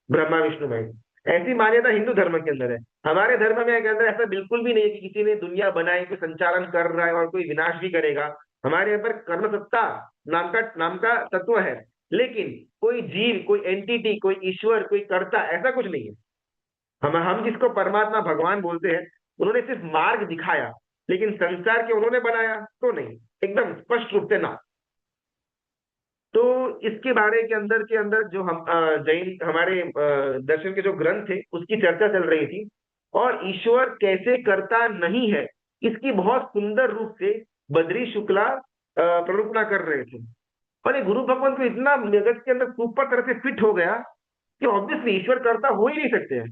ब्रह्मा विष्णु महेश। ऐसी मान्यता हिंदू धर्म के अंदर है। हमारे धर्म में के अंदर ऐसा बिल्कुल भी नहीं है कि किसी ने दुनिया बनाई, कोई संचालन कर रहा है और कोई विनाश भी करेगा। हमारे यहाँ पर कर्म सत्ता नाम का तत्व है, लेकिन कोई जीव, कोई एंटिटी, कोई ईश्वर, कोई कर्ता, ऐसा कुछ नहीं है। हम जिसको परमात्मा भगवान बोलते हैं, उन्होंने सिर्फ मार्ग दिखाया, लेकिन संसार के उन्होंने बनाया तो नहीं, एकदम स्पष्ट रूप से ना। तो इसके बारे के अंदर जो हम जैन हमारे दर्शन के जो ग्रंथ थे उसकी चर्चा चल रही थी, और ईश्वर कैसे करता नहीं है इसकी बहुत सुंदर रूप से बद्री शुक्ला प्ररूपणा कर रहे थे। और ये गुरु भगवान को इतना जगत के अंदर सुपर तरह से फिट हो गया कि ऑब्वियसली ईश्वर करता हो ही नहीं सकते हैं।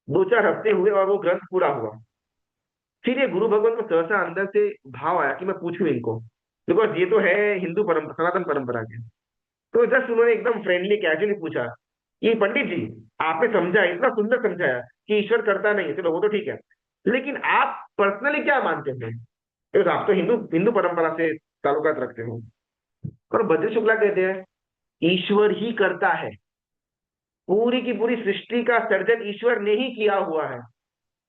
2-4 हफ्ते हुए और वो ग्रंथ पूरा हुआ। फिर ये गुरु भगवान को सहसा अंदर से भाव आया कि मैं पूछूं इनको, बिकॉज ये तो है हिंदू परंपरा, सनातन परंपरा के। तो जस्ट उन्होंने एकदम फ्रेंडली कैजुअली पूछा कि पंडित जी, आपने समझा, इतना सुंदर समझाया कि ईश्वर करता नहीं है, चलो वो तो ठीक है, लेकिन आप पर्सनली क्या मानते हैं? Because आप तो हिंदू हिंदू परंपरा से ताल्लुकात रखते हो। और बद्री शुक्ला कहते हैं ईश्वर ही करता है, पूरी की पूरी सृष्टि का सर्जन ईश्वर ने ही किया हुआ है।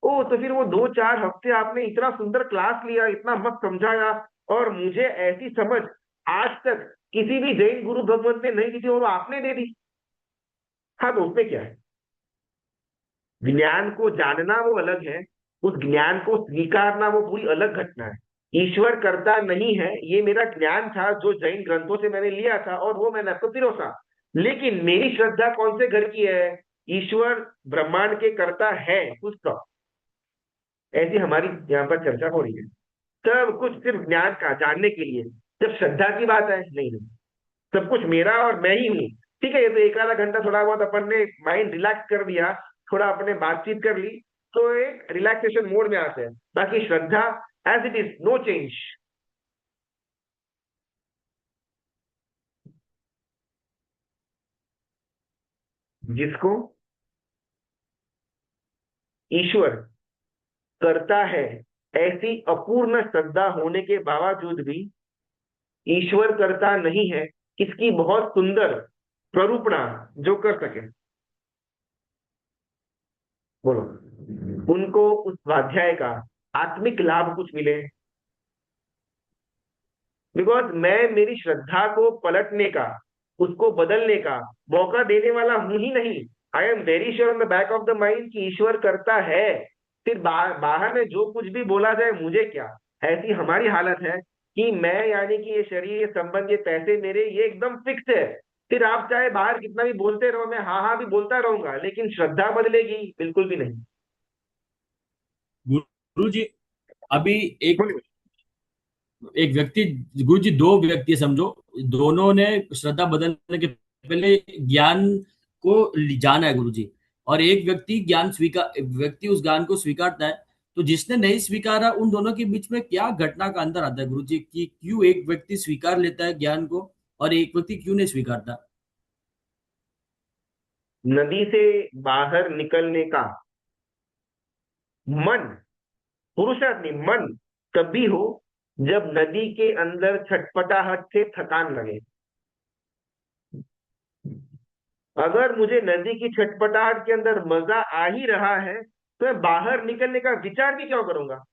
ओ, तो फिर वो 2-4 हफ्ते आपने इतना सुंदर क्लास लिया, इतना मस्त समझाया, और मुझे ऐसी समझ आज तक किसी भी जैन गुरु भगवंत ने नहीं दी थी, और वो आपने दे दी। हाँ, तो उसमें क्या है? ज्ञान को जानना वो अलग है, उस ज्ञान को स्वीकारना वो पूरी अलग घटना है। ईश्वर करता नहीं है, ये मेरा ज्ञान था जो जैन ग्रंथों से मैंने लिया था, और वो मैंने आपको पिरोसा। लेकिन मेरी श्रद्धा कौन से घर की है? ईश्वर ब्रह्मांड के करता है, उसका। ऐसी हमारी यहाँ पर चर्चा हो रही है। सब कुछ सिर्फ ज्ञान का जानने के लिए। जब श्रद्धा की बात है, नहीं नहीं, सब कुछ मेरा और मैं ही हूँ। ठीक है, ये तो एक आधा घंटा थोड़ा बहुत अपन ने माइंड रिलैक्स कर दिया, थोड़ा अपने बातचीत कर ली, तो एक रिलैक्सेशन मोड में आते हैं। बाकी श्रद्धा as it is, no change. जिसको ईश्वर करता है ऐसी अपूर्ण श्रद्धा होने के बावजूद भी ईश्वर करता नहीं है, इसकी बहुत सुंदर प्ररूपणा जो कर सके, बोलो, उनको उस स्वाध्याय का आत्मिक लाभ कुछ मिले। बिकॉज मैं मेरी श्रद्धा को पलटने का, उसको बदलने का मौका देने वाला हूं ही नहीं। I am very sure on the back of the mind कि ईश्वर करता है। फिर बाहर में जो कुछ भी बोला जाए मुझे क्या। ऐसी हमारी हालत है कि मैं, यानी कि ये शरीर, ये संबंध, ये पैसे मेरे, ये एकदम फिक्स है। फिर आप चाहे बाहर कितना भी बोलते रहो, मैं हाँ हाँ भी बोलता रहूंगा, लेकिन श्रद्धा बदलेगी बिल्कुल भी नहीं। गुरु जी, अभी एक बोलिए। एक व्यक्ति, गुरु जी, दो व्यक्ति है समझो, दोनों ने श्रद्धा बदलने के पहले ज्ञान को जाना है गुरु जी, और एक व्यक्ति व्यक्ति उस ज्ञान को स्वीकारता है। तो जिसने नहीं स्वीकारा, उन दोनों के बीच में क्या घटना का अंतर आता है गुरु जी, कि क्यों एक व्यक्ति स्वीकार लेता है ज्ञान को और एक व्यक्ति क्यों नहीं स्वीकारता? नदी से बाहर निकलने का मन, पुरुषार्थ नहीं, मन तभी हो जब नदी के अंदर छटपटाहट से थकान लगे। अगर मुझे नदी की छटपटाहट के अंदर मजा आ ही रहा है, तो मैं बाहर निकलने का विचार भी क्यों करूंगा?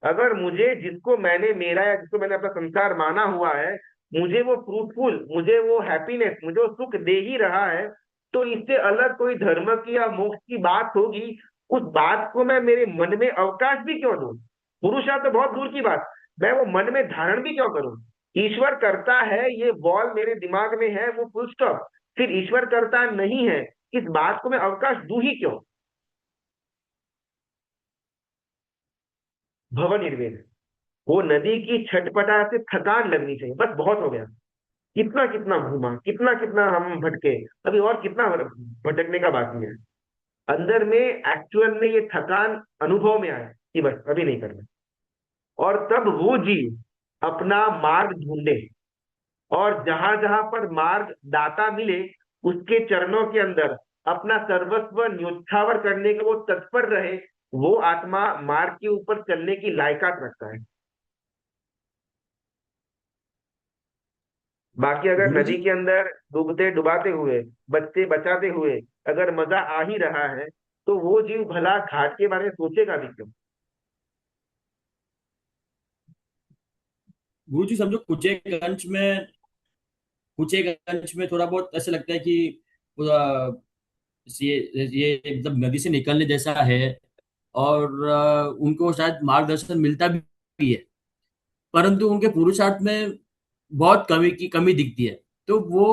अगर मुझे, जिसको मैंने मेरा या जिसको मैंने अपना संसार माना हुआ है, मुझे वो फ्रूटफुल, मुझे वो हैप्पीनेस, मुझे वो सुख दे ही रहा है, तो इससे अलग कोई धर्म की या मोक्ष की बात होगी, उस बात को मैं मेरे मन में अवकाश भी क्यों दूं? पुरुषार्थ तो बहुत दूर की बात, मैं वो मन में धारण भी क्यों करूं? ईश्वर करता है, ये बॉल मेरे दिमाग में है, वो फुल स्टॉप। फिर ईश्वर करता नहीं है, इस बात को मैं अवकाश दूं ही क्यों? भव निर्वेद, वो नदी की छटपटा से थकान लगनी चाहिए, बस बहुत हो गया। कितना कितना घूमा, कितना कितना हम भटके, अभी और कितना भटकने का बाकी है। अंदर में एक्चुअल में ये थकान अनुभव में आए कि बस अभी नहीं करना। और तब वो जीव अपना मार्ग ढूंढे, और जहां जहां पर मार्ग दाता मिले, उसके चरणों के अंदर अपना सर्वस्व न्योछावर करने के वो तत्पर रहे, वो आत्मा मार्ग के ऊपर चलने की लायकात रखता है। बाकी अगर गुरुजी, नदी के अंदर डूबते डुबाते हुए, बचते बचाते हुए अगर मजा आ ही रहा है, तो वो जीव भला घाट के बारे में सोचेगा भी क्यों? गुरुजी समझो कुचेगंज में थोड़ा बहुत ऐसा लगता है कि पूरा ये मतलब नदी से निकलने जैसा है। और उनको शायद मार्गदर्शन मिलता भी है, परंतु उनके पुरुषार्थ में बहुत कमी दिखती है। तो वो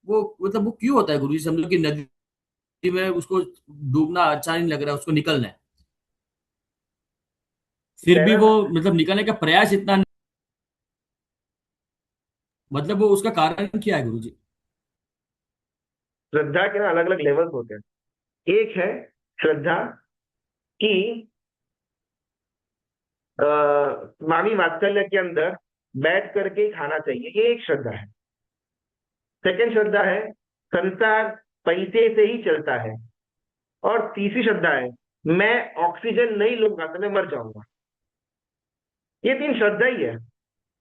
मतलब वो क्यों होता है गुरु जी? समझो कि नदी में उसको डूबना अच्छा नहीं लग रहा है, उसको निकलना है, फिर भी तैरना। वो मतलब निकलने का प्रयास इतना नहीं, मतलब वो उसका कारण क्या है गुरु जी? श्रद्धा के ना अलग अलग लेवल्स होते हैं। एक है श्रद्धा कि अ, मामी वात्सल्य के अंदर बैठ करके ही खाना चाहिए, ये एक श्रद्धा है। सेकंड श्रद्धा है संसार पैसे से ही चलता है। और तीसरी श्रद्धा है मैं ऑक्सीजन नहीं लूंगा तो मैं मर जाऊंगा। ये तीन श्रद्धा ही है,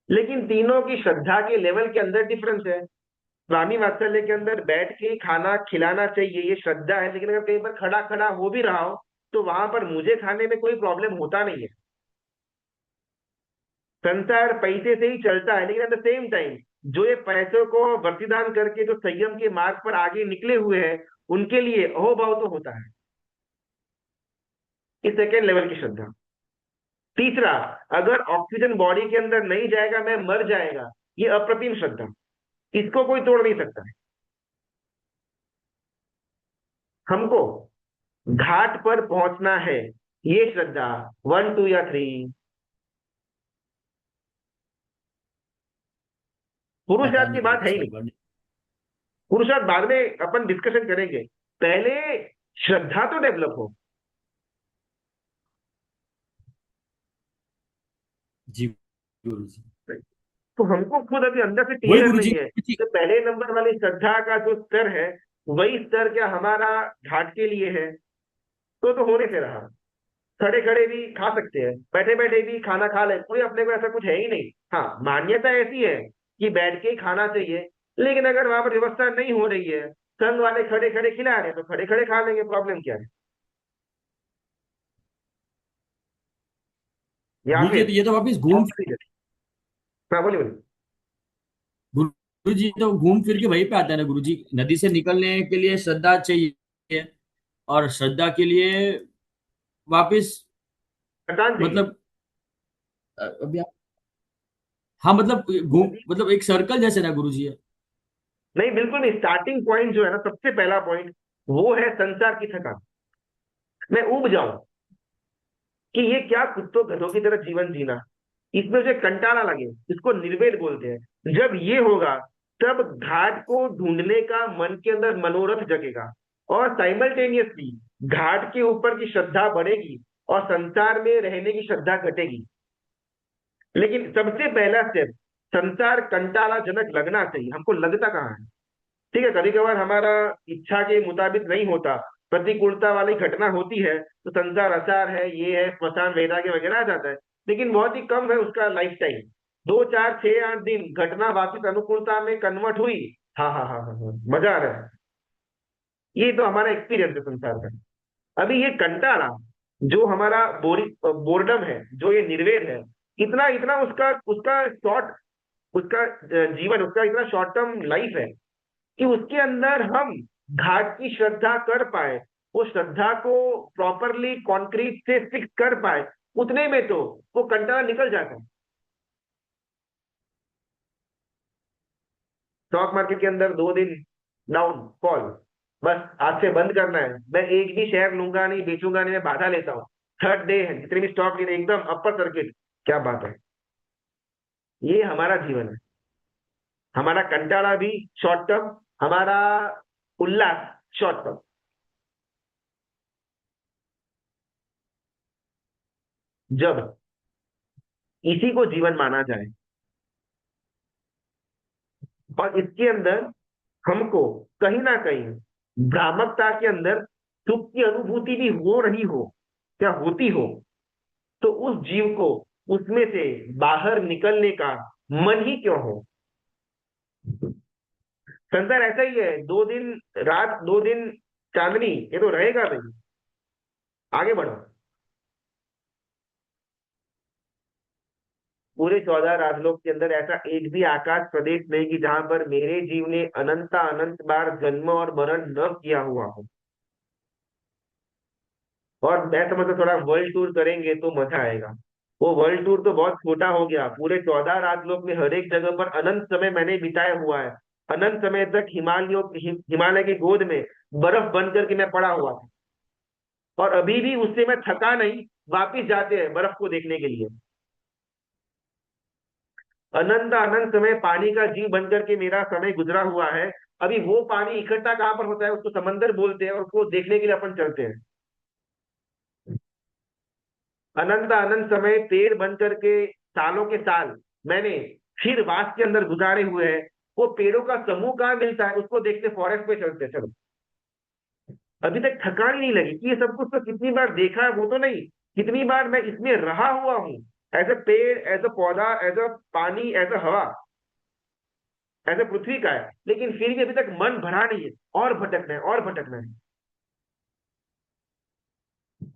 लेकिन तीनों की श्रद्धा के लेवल के अंदर डिफरेंस है। स्वामी वात्सल्य के अंदर बैठ के ही खाना खिलाना चाहिए, ये श्रद्धा है, लेकिन अगर कहीं पर खड़ा खड़ा हो भी रहा हो तो वहां पर मुझे खाने में कोई प्रॉब्लम होता नहीं है। संसार पैसे से ही चलता है, लेकिन एट द सेम टाइम जो ये पैसों को वर्तिदान करके जो संयम के मार्ग पर आगे निकले हुए हैं, उनके लिए अहोभाव तो होता है। ये सेकेंड लेवल की श्रद्धा। तीसरा, अगर ऑक्सीजन बॉडी के अंदर नहीं जाएगा मैं मर जाएगा, ये अप्रतिम श्रद्धा, इसको कोई तोड़ नहीं सकता है। हमको घाट पर पहुंचना है, ये श्रद्धा 1 2 या 3। पता पुरुषार्थ नहीं की गुरु बात जी, है ही इस नहीं। बार नहीं। पुरुषार्थ बाद में अपन डिस्कशन करेंगे, पहले श्रद्धा तो डेवलप हो। जी गुरु जी। तो हमको खुद अभी अंदर से वही क्लियर गुरु नहीं जी। है तो पहले नंबर वाली श्रद्धा का जो स्तर है, वही स्तर क्या हमारा घाट के लिए है? तो होने से रहा। खड़े खड़े भी खा सकते हैं, बैठे बैठे भी खाना खा ले, कोई अपने को ऐसा कुछ है ही नहीं। हाँ, मान्यता ऐसी है कि बैठ के ही खाना चाहिए, लेकिन अगर वहां पर व्यवस्था नहीं हो रही है, संघ वाले खड़े खड़े खिला रहे हैं, तो खड़े खड़े खा लेंगे, प्रॉब्लम क्या है? या गुरु जी, फिर ये तो वापिस घूम हाँ, बोलिए बोलिए। गुरु जी तो घूम फिर के वहीं पे आता है ना गुरु जी। नदी से निकलने के लिए श्रद्धा चाहिए, और श्रद्धा के लिए वापिस थकान चाहिए। मतलब अभी हाँ मतलब घूम नदी मतलब एक सर्कल जैसे ना गुरु जी है। नहीं, बिल्कुल नहीं। स्टार्टिंग पॉइंट जो है ना, सबसे पहला पॉइंट वो है संसार की थकान। मैं ऊब जाऊं कि ये क्या कुत्तों गधों की तरह जीवन जीना, इसमें मुझे कंटाला लगे, इसको निर्वेद बोलते हैं। जब ये होगा तब घाट को ढूंढने का मन के अंदर मनोरथ जगेगा, और साइमल्टेनियसली घाट के ऊपर की श्रद्धा बढ़ेगी और संसार में रहने की श्रद्धा घटेगी। लेकिन सबसे पहला स्टेप, संसार कंटालाजनक लगना चाहिए। हमको लगता कहाँ है? ठीक है, कभी कभार हमारा इच्छा के मुताबिक नहीं होता, प्रतिकूलता वाली घटना होती है, तो संसार आचार है, ये है, स्मशान वैराग्य वगैरह आ जाता है। लेकिन बहुत ही कम है उसका लाइफ टाइम। 2 4 6 8 दिन घटना वापिस अनुकूलता में कन्वर्ट हुई। हाँ हाँ हाँ हाँ हाँ, मजा आ रहा है। ये तो हमारा एक्सपीरियंस है संसार का। अभी ये कंटाला जो हमारा बोर्डम है, जो ये निर्वेद है, इतना इतना उसका उसका शॉर्ट, उसका जीवन, उसका इतना शॉर्ट टर्म लाइफ है कि उसके अंदर हम घाट की श्रद्धा कर पाए, वो श्रद्धा को प्रॉपरली कॉन्क्रीट से फिक्स कर पाए, उतने में तो वो कंटाला निकल जाता है। स्टॉक मार्केट के अंदर 2 दिन डाउन फॉल, बस आज से बंद करना है, मैं एक भी शेयर लूंगा नहीं, बेचूंगा नहीं, मैं बाधा लेता हूँ। थर्ड डे है, जितने भी स्टॉक लिए एकदम अपर सर्किट, क्या बात है। ये हमारा जीवन है। हमारा कंटाला भी शॉर्ट टर्म, हमारा उल्लास शॉर्ट टर्म। जब इसी को जीवन माना जाए और इसके अंदर हमको कहीं ना कहीं भ्रामकता के अंदर सुख की अनुभूति भी हो रही हो, क्या होती हो, तो उस जीव को उसमें से बाहर निकलने का मन ही क्यों हो? संसार ऐसा ही है, 2 दिन रात 2 दिन चांदनी, ये तो रहेगा नहीं। आगे बढ़ो। पूरे 14 राजलोक के अंदर ऐसा एक भी आकाश प्रदेश नहीं कि जहां पर मेरे जीव ने अनंत अनंत बार जन्म और मरण न किया हुआ हो। और मैं समझता थोड़ा वर्ल्ड टूर करेंगे तो मजा आएगा। वो वर्ल्ड टूर तो बहुत छोटा हो गया, पूरे 14 राजलोक में हर एक जगह पर अनंत समय मैंने बिताया हुआ है। अनंत समय तक हिमालय की गोद में बर्फ बन करके मैं पड़ा हुआ था, और अभी भी उससे मैं थका नहीं। वापिस जाते हैं बर्फ को देखने के लिए। अनंत अनंत समय पानी का जीव बनकर के मेरा समय गुजरा हुआ है। अभी वो पानी इकट्ठा कहाँ पर होता है, उसको समंदर बोलते हैं, और उसको देखने के लिए अपन चलते हैं। अनंत अनंत समय पेड़ बन करके सालों के साल मैंने फिर वास के अंदर गुजारे हुए हैं। वो पेड़ों का समूह कहाँ मिलता है, उसको देखते फॉरेस्ट पे चलते हैं, चलो। अभी तक थकान ही नहीं लगी कि ये सब कुछ तो कितनी बार देखा है, वो तो नहीं, कितनी बार मैं इसमें रहा हुआ हूँ। एज अ पेड़, एज अ पौधा, एज अ पानी, एज अ हवा, एज अ पृथ्वी का है, लेकिन फिर भी अभी तक मन भरा नहीं है। और भटकना है, और भटकना है।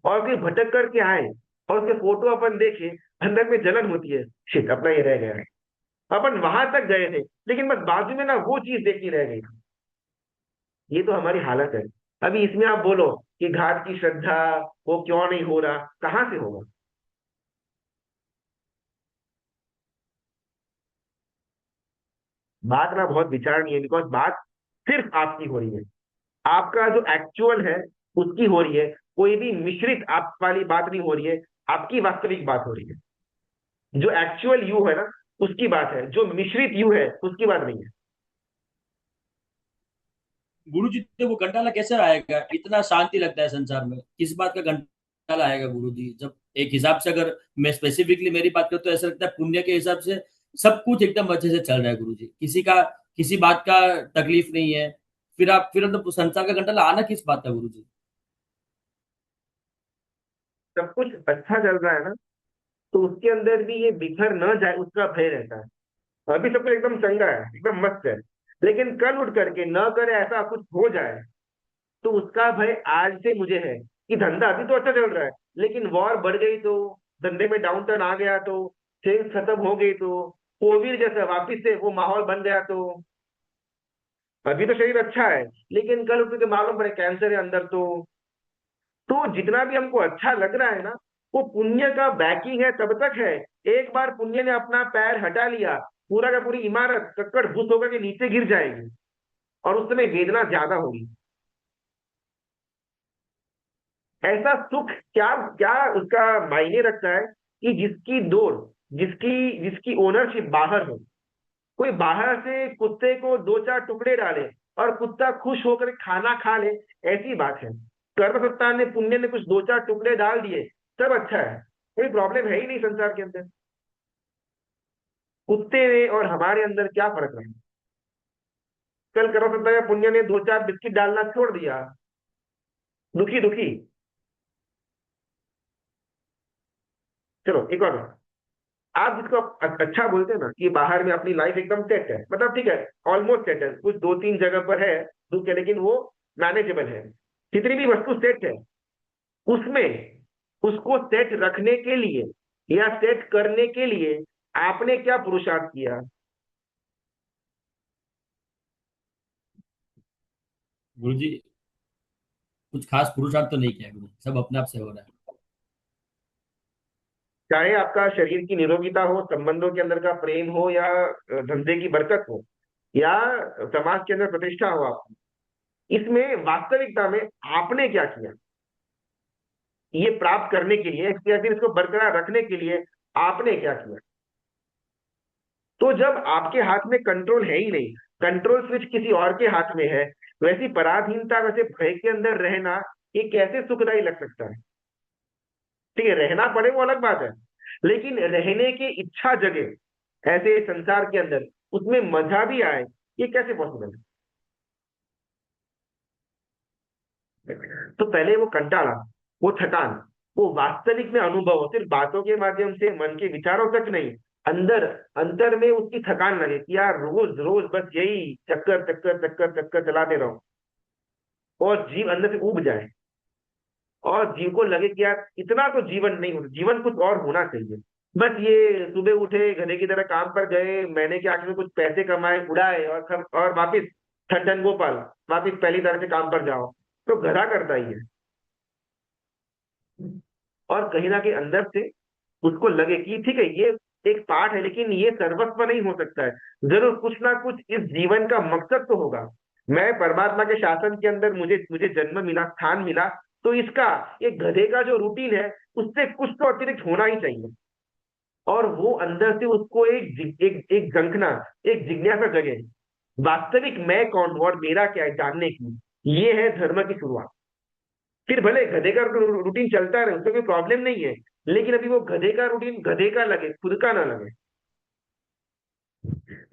और फिर भटक करके आए और उसके फोटो अपन देखे, अंदर में जलन होती है, शिट अपना ये रह गया है। अपन वहां तक गए थे, लेकिन बस बाजू में ना वो चीज देखनी रह गई। ये तो हमारी हालत है। अभी इसमें आप बोलो कि घाट की श्रद्धा वो क्यों नहीं हो रहा, कहां से होगा। बात ना बहुत विचारणीय है, बिकॉज बात सिर्फ आपकी हो रही है। आपका जो एक्चुअल है उसकी हो रही है। कोई भी मिश्रित आप वाली बात नहीं हो रही है। आपकी वास्तविक बात हो रही है। जो एक्चुअल यू है ना, उसकी बात है। जो मिश्रित यू है उसकी बात नहीं है। गुरु जी, तो वो घंटाला कैसे आएगा? इतना शांति लगता है संसार में, किस बात का घंटाला आएगा गुरु जी? जब एक हिसाब से, अगर मैं स्पेसिफिकली मेरी बात करूँ तो ऐसा लगता है पुण्य के हिसाब से सब कुछ एकदम अच्छे से चल रहा है गुरु जी, किसी बात का तकलीफ नहीं है। फिर मतलब संसार का घंटाला आना किस बात का गुरु जी? सब कुछ अच्छा चल रहा है ना, तो उसके अंदर भी ये बिखर न जाए उसका भय रहता है। अभी सब कुछ एकदम चंगा है, एकदम मस्त है, लेकिन कल उठ करके न करे ऐसा कुछ हो जाए, तो उसका भय आज से मुझे है। कि धंधा अभी तो अच्छा चल रहा है, लेकिन वॉर बढ़ गई तो, धंधे में डाउन टर्न आ गया तो, सेल्स खत्म हो गई तो, कोविड जैसा वापिस से वो माहौल बन गया तो। अभी तो शरीर अच्छा है, लेकिन कल उठ के मालूम पड़े कैंसर है अंदर तो जितना भी हमको अच्छा लग रहा है ना, वो पुण्य का बैकिंग है तब तक है। एक बार पुण्य ने अपना पैर हटा लिया, पूरा का पूरी इमारत कक्कड़ भूस होकर के नीचे गिर जाएगी, और उस समय वेदना ज्यादा होगी। ऐसा सुख क्या क्या उसका मायने रखता है कि जिसकी डोर, जिसकी जिसकी ओनरशिप बाहर हो। कोई बाहर से कुत्ते को 2-4 टुकड़े डाले और कुत्ता खुश होकर खाना खा ले, ऐसी बात है। कर्मसत्ता ने, पुण्य ने कुछ 2-4 टुकड़े डाल दिए, सब अच्छा है। कोई प्रॉब्लम है ही नहीं संसार के अंदर। कुत्ते ने और हमारे अंदर क्या फर्क है? कल कर्मसत्ता या पुण्य ने 2-4 बिस्किट डालना छोड़ दिया, दुखी दुखी। चलो एक और बात। आप जिसको अच्छा बोलते हैं ना कि बाहर में अपनी लाइफ एकदम सेट है, मतलब ठीक है, ऑलमोस्ट सेट है, कुछ 2-3 जगह पर है दुख है, लेकिन वो मैनेजेबल है। जितनी भी वस्तु सेट है, उसमें उसको सेट रखने के लिए या सेट करने के लिए आपने क्या पुरुषार्थ किया? गुरु जी, कुछ खास पुरुषार्थ तो नहीं किया गुरु, सब अपने आप से हो रहा है। चाहे आपका शरीर की निरोगिता हो, संबंधों के अंदर का प्रेम हो, या धंधे की बरकत हो, या समाज के अंदर प्रतिष्ठा हो आपकी, इसमें वास्तविकता में आपने क्या किया ये प्राप्त करने के लिए, या फिर इसको बरकरार रखने के लिए आपने क्या किया? तो जब आपके हाथ में कंट्रोल है ही नहीं, कंट्रोल स्विच किसी और के हाथ में है, वैसी पराधीनता, वैसे भय के अंदर रहना, ये कैसे सुखदायी लग सकता है? ठीक है, रहना पड़े वो अलग बात है, लेकिन रहने की इच्छा जगे ऐसे संसार के अंदर, उसमें मजा भी आए, ये कैसे पॉसिबल है? तो पहले वो कंटाला, वो थकान, वो वास्तविक में अनुभव हो, सिर्फ बातों के माध्यम से, मन के विचारों तक नहीं, अंदर अंतर में उसकी थकान लगे कि यार रोज रोज बस यही चक्कर चक्कर चक्कर चक्कर चलाते रहो, और जीव अंदर से उब जाए, और जीव को लगे कि यार इतना तो जीवन नहीं होता, जीवन कुछ और होना चाहिए। बस ये सुबह उठे गधे की तरह काम पर गए, महीने के आखिर में कुछ पैसे कमाए उड़ाए, और वापिस ठन ठन गोपाल, वापिस पहली तरह से काम पर जाओ। तो गधा करता ही है। और कहीं ना कहीं अंदर से उसको लगे कि ठीक है ये एक पार्ट है, लेकिन ये सर्वस्व नहीं हो सकता है, जरूर कुछ ना कुछ इस जीवन का मकसद तो होगा। मैं परमात्मा के शासन के अंदर मुझे मुझे जन्म मिला, स्थान मिला, तो इसका एक गधे का जो रूटीन है उससे कुछ तो अतिरिक्त होना ही चाहिए। और वो अंदर से उसको एक झंखना, एक जिज्ञासा जगे, वास्तविक मैं कौन हूं और मेरा क्या है जानने की। ये है धर्म की शुरुआत। फिर भले गधे का रूटीन चलता रहे, उसमें कोई प्रॉब्लम नहीं है, लेकिन अभी वो गधे का रूटीन गधे का लगे, खुद का ना लगे।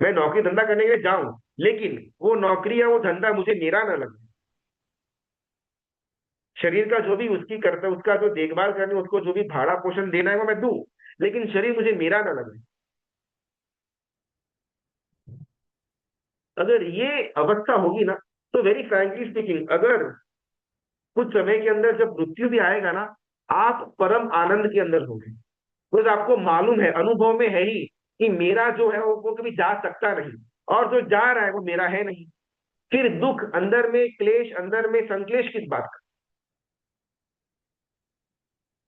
मैं नौकरी धंधा करने के लिए जाऊं, लेकिन वो नौकरी या वो धंधा मुझे मेरा ना लगे। शरीर का जो भी उसकी करता है, उसका जो देखभाल करनी है, उसको जो भी भाड़ा पोषण देना है वो मैं दूं, लेकिन शरीर मुझे मेरा ना लगे। अगर ये अवस्था होगी ना, तो वेरी फ्रैंकली स्पीकिंग, अगर कुछ समय के अंदर जब मृत्यु भी आएगा ना, आप परम आनंद के अंदर होंगे। बिकॉज आपको मालूम है, अनुभव में है ही कि मेरा जो है वो कभी जा सकता नहीं, और जो जा रहा है वो मेरा है नहीं। फिर दुख अंदर में, क्लेश अंदर में, संक्लेश किस बात का।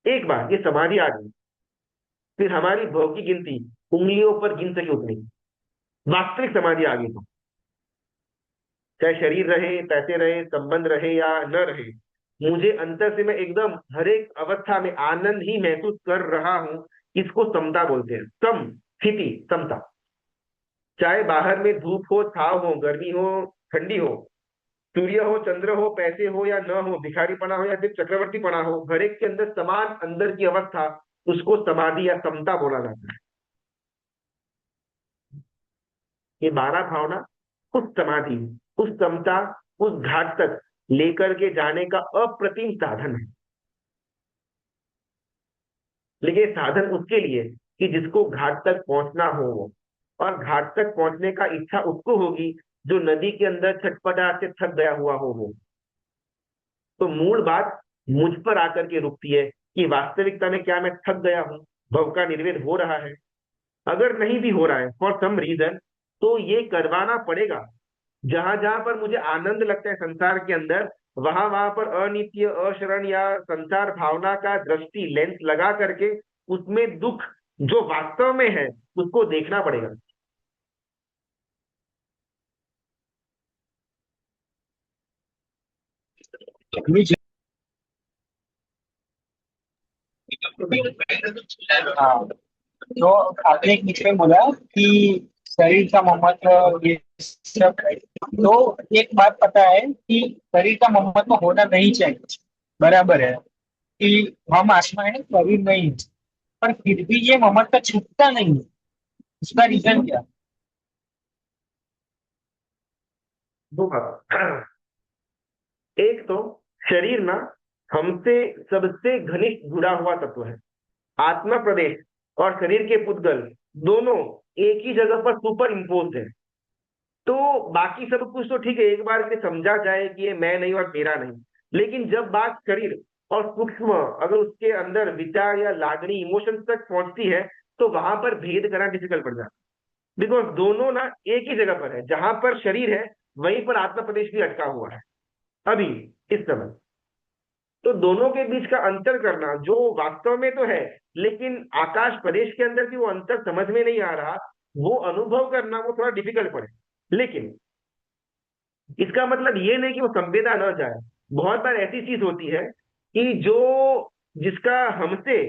एक बार ये समाधि आ गई, फिर हमारी भव की गिनती उंगलियों पर गिन सके उतनी। वास्तविक समाधि आ गई तो चाहे शरीर रहे, पैसे रहे, संबंध रहे या न रहे, मुझे अंतर से मैं एकदम हर एक अवस्था में आनंद ही महसूस कर रहा हूं। इसको समता बोलते हैं, सम स्थिति, समता। चाहे बाहर में धूप हो, छाव हो, गर्मी हो, ठंडी हो, सूर्य हो, चंद्र हो, पैसे हो या न हो, भिखारी पना हो या फिर चक्रवर्ती पना हो, हर एक के अंदर समान अंदर की अवस्था, उसको समाधि या समता बोला जाता है। ये 12 भावना उस समाधि, उस समता, उस घाट तक लेकर के जाने का अप्रतिम साधन है। लेकिन ये साधन उसके लिए कि जिसको घाट तक पहुंचना हो वो, और घाट तक पहुंचने का इच्छा उसको होगी जो नदी के अंदर छटपटा से थक गया हुआ हो वो। तो मूल बात मुझ पर आकर के रुकती है कि वास्तविकता में क्या मैं थक गया हूं, भव का निर्वेद हो रहा है। अगर नहीं भी हो रहा है फॉर सम रीजन, तो ये करवाना पड़ेगा। जहां जहां पर मुझे आनंद लगता है संसार के अंदर, वहां वहां पर अनित्य, अशरण या संसार भावना का दृष्टि लेंस लगा करके उसमें दुख जो वास्तव में है उसको देखना पड़ेगा। हाँ, तो आपने एक बीच में बोला कि शरीर का ममत्व ये सब है। तो एक बात पता है कि शरीर का ममत्व होना नहीं चाहिए, बराबर है कि हम आत्मा है, शरीर नहीं है, पर फिर भी ये ममत्व छूटता नहीं है। उसका रीजन क्या? दो बात। एक तो शरीर ना हमसे सबसे घनिष्ठ जुड़ा हुआ तत्व है। आत्मा प्रदेश और शरीर के पुद्गल दोनों एक ही जगह पर सुपर इम्पोज है। तो बाकी सब कुछ तो ठीक है, एक बार के लिए समझा जाए कि ये मैं नहीं और मेरा नहीं, लेकिन जब बात शरीर और सूक्ष्म अगर उसके अंदर विचार या लागणी इमोशंस तक पहुंचती है, तो वहां पर भेद करना डिफिकल्ट पड़ जाता है। बिकॉज दोनों ना एक ही जगह पर है, जहां पर शरीर है वहीं पर आत्मा प्रदेश भी अटका हुआ है अभी इस समय। तो दोनों के बीच का अंतर करना जो वास्तव में तो है, लेकिन आकाश प्रदेश के अंदर भी वो अंतर समझ में नहीं आ रहा, वो अनुभव करना वो थोड़ा डिफिकल्ट पड़े। लेकिन इसका मतलब ये नहीं कि वो संवेदा न जाए। बहुत बार ऐसी चीज होती है कि जो जिसका हमसे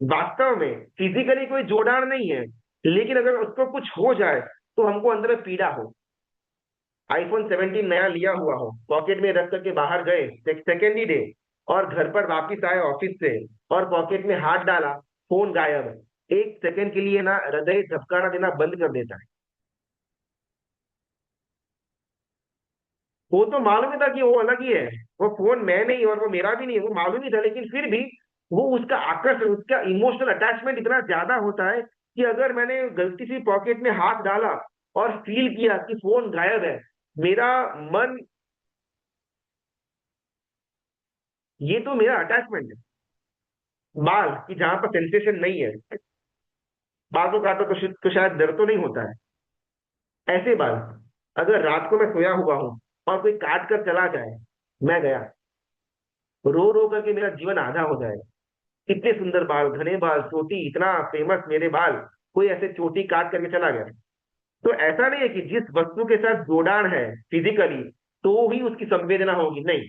वास्तव में फिजिकली कोई जोड़ान नहीं है, लेकिन अगर उसको कुछ हो जाए तो हमको अंदर में पीड़ा हो। आईफोन 17 नया लिया हुआ हो, पॉकेट में रख करके बाहर गए सेकेंड ही डे, और घर पर वापिस आए ऑफिस से और पॉकेट में हाथ डाला, फोन गायब है। एक सेकंड के लिए ना हृदय झपकाना देना बंद कर देता है। वो तो मालूम ही था कि वो अलग ही है, वो फोन मैं नहीं और वो मेरा भी नहीं है, वो मालूम ही था, लेकिन फिर भी वो उसका आकर्षण, उसका इमोशनल अटैचमेंट इतना ज्यादा होता है कि अगर मैंने गलती से पॉकेट में हाथ डाला और फील किया कि फोन गायब है, मेरा मन, ये तो मेरा अटैचमेंट है। बाल की जहां पर सेंसेशन नहीं है, बाल को काटो तो शायद दर्द तो नहीं होता है, ऐसे बाल अगर रात को मैं सोया हुआ हूं और कोई काट कर चला जाए, मैं गया, रो रो करके मेरा जीवन आधा हो जाएगा। इतने सुंदर बाल, घने बाल, चोटी, इतना फेमस मेरे बाल, कोई ऐसे चोटी काट करके चला गया। तो ऐसा नहीं है कि जिस वस्तु के साथ जोड़ान है फिजिकली तो ही उसकी संवेदना होगी, नहीं,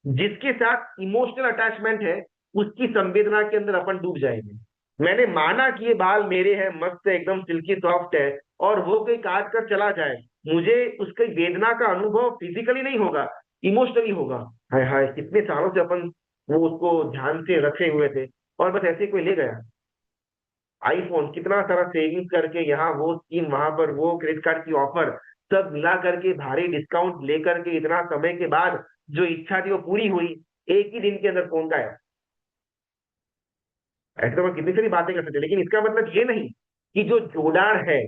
जिसके साथ इमोशनल अटैचमेंट है उसकी संवेदना के अंदर अपन डूब जाएंगे। मैंने माना कि ये बाल मेरे हैं, मस्त है, एकदम सिल्की सॉफ्ट है, और वो कोई काट कर चला जाए, मुझे उसकी वेदना का अनुभव फिजिकली नहीं होगा, इमोशनली होगा। हाय हाय, कितने सालों से अपन वो उसको ध्यान से रखे हुए थे और बस ऐसे कोई ले गया। आईफोन, कितना सारा सेविंग्स करके, यहाँ वो स्कीम, वहां पर वो क्रेडिट कार्ड की ऑफर, सब मिला करके भारी डिस्काउंट लेकर के इतना समय के बाद जो इच्छा थी वो पूरी हुई, एक ही दिन के अंदर फोन का है। ऐसे तो मैं कितनी सारी बातें कर सकते हैं, लेकिन इसका मतलब ये नहीं कि जो जोड़ाड़ है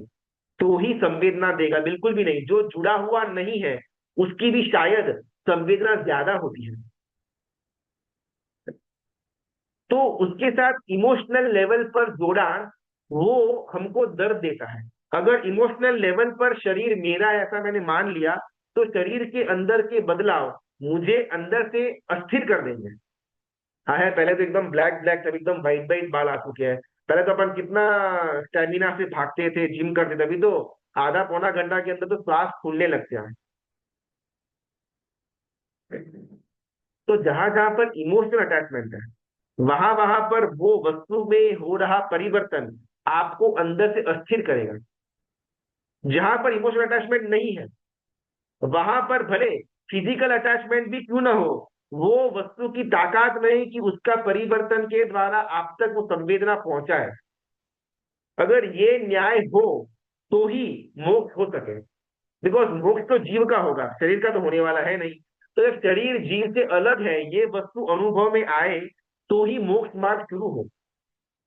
तो ही संवेदना देगा, बिल्कुल भी नहीं। जो जुड़ा हुआ नहीं है उसकी भी शायद संवेदना ज्यादा होती है, तो उसके साथ इमोशनल लेवल पर जोड़ाड़ वो हमको दर्द देता है। अगर इमोशनल लेवल पर शरीर मेरा है, ऐसा मैंने मान लिया, तो शरीर के अंदर के बदलाव मुझे अंदर से अस्थिर कर देंगे। हाँ है, पहले तो एकदम ब्लैक ब्लैक, सब एकदम वाइट वाइट बाल आ चुके हैं। पहले तो अपन कितना स्टेमिना से भागते थे, जिम करते थे, अभी तो आधा पौना घंटा के अंदर तो सांस फूलने लगते हैं। तो जहां जहां पर इमोशनल अटैचमेंट है, वहां वहां पर वो वस्तु में हो रहा परिवर्तन आपको अंदर से अस्थिर करेगा। जहां पर इमोशनल अटैचमेंट नहीं है, वहां पर भले फिजिकल अटैचमेंट भी क्यों ना हो, वो वस्तु की ताकत नहीं कि उसका परिवर्तन के द्वारा आप तक वो संवेदना पहुंचाए। अगर ये न्याय हो तो ही मोक्ष हो सके, बिकॉज मोक्ष तो जीव का होगा, शरीर का तो होने वाला है नहीं। तो जब शरीर जीव से अलग है, ये वस्तु अनुभव में आए तो ही मोक्ष मार्ग शुरू हो।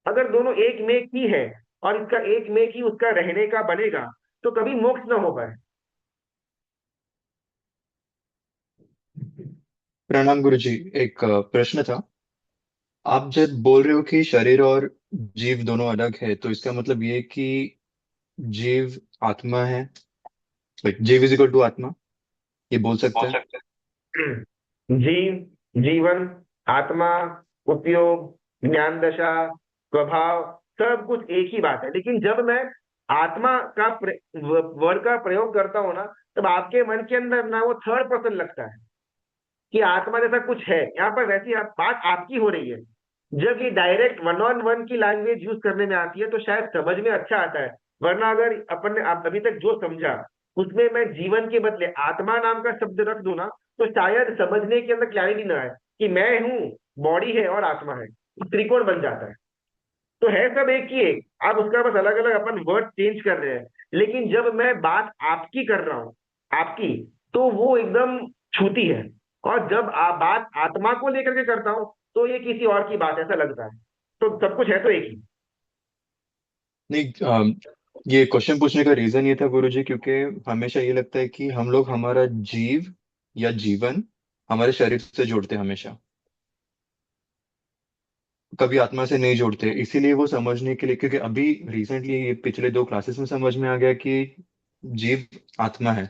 अगर दोनों एक में ही है और इसका एक में ही उसका रहने का बनेगा, तो कभी मोक्ष ना हो पाए। प्रणाम गुरुजी। एक प्रश्न था। आप जब बोल रहे हो कि शरीर और जीव दोनों अलग है, तो इसका मतलब ये कि जीव आत्मा है, जीव इज इक्वल टू आत्मा, ये बोल सकते हैं? जीव, जीवन, आत्मा, उपयोग, ज्ञान दशा, स्वभाव, सब कुछ एक ही बात है। लेकिन जब मैं आत्मा का वर्ड का प्रयोग करता हूं ना, तब आपके मन के अंदर ना वो थर्ड पर्सन लगता है कि आत्मा जैसा कुछ है। यहाँ पर वैसी बात आपकी हो रही है। जब ये डायरेक्ट वन ऑन वन की लैंग्वेज यूज करने में आती है तो शायद समझ में अच्छा आता है, वरना अगर अपन ने अभी तक जो समझा उसमें मैं जीवन के बदले आत्मा नाम का शब्द रख दूं ना, तो शायद समझने के अंदर क्लैरिटी ना आए कि मैं हूं, बॉडी है और आत्मा है, त्रिकोण बन जाता है। तो है सब एक ही एक, अब उसका बस अलग अलग अपन वर्ड चेंज कर रहे हैं। लेकिन जब मैं बात आपकी कर रहा हूं, आपकी, तो वो एकदम छूती है। और जब आप बात आत्मा को लेकर के करता हूं तो ये किसी और की बात ऐसा लगता है। तो सब कुछ है तो एक ही। नहीं, ये क्वेश्चन पूछने का रीजन ये था गुरुजी, क्योंकि हमेशा ये लगता है कि हम लोग हमारा जीव या जीवन हमारे शरीर से जोड़ते हैं हमेशा, कभी आत्मा से नहीं जोड़ते। इसीलिए वो समझने के लिए, क्योंकि अभी रिसेंटली ये पिछले 2 क्लासेस में समझ में आ गया कि जीव आत्मा है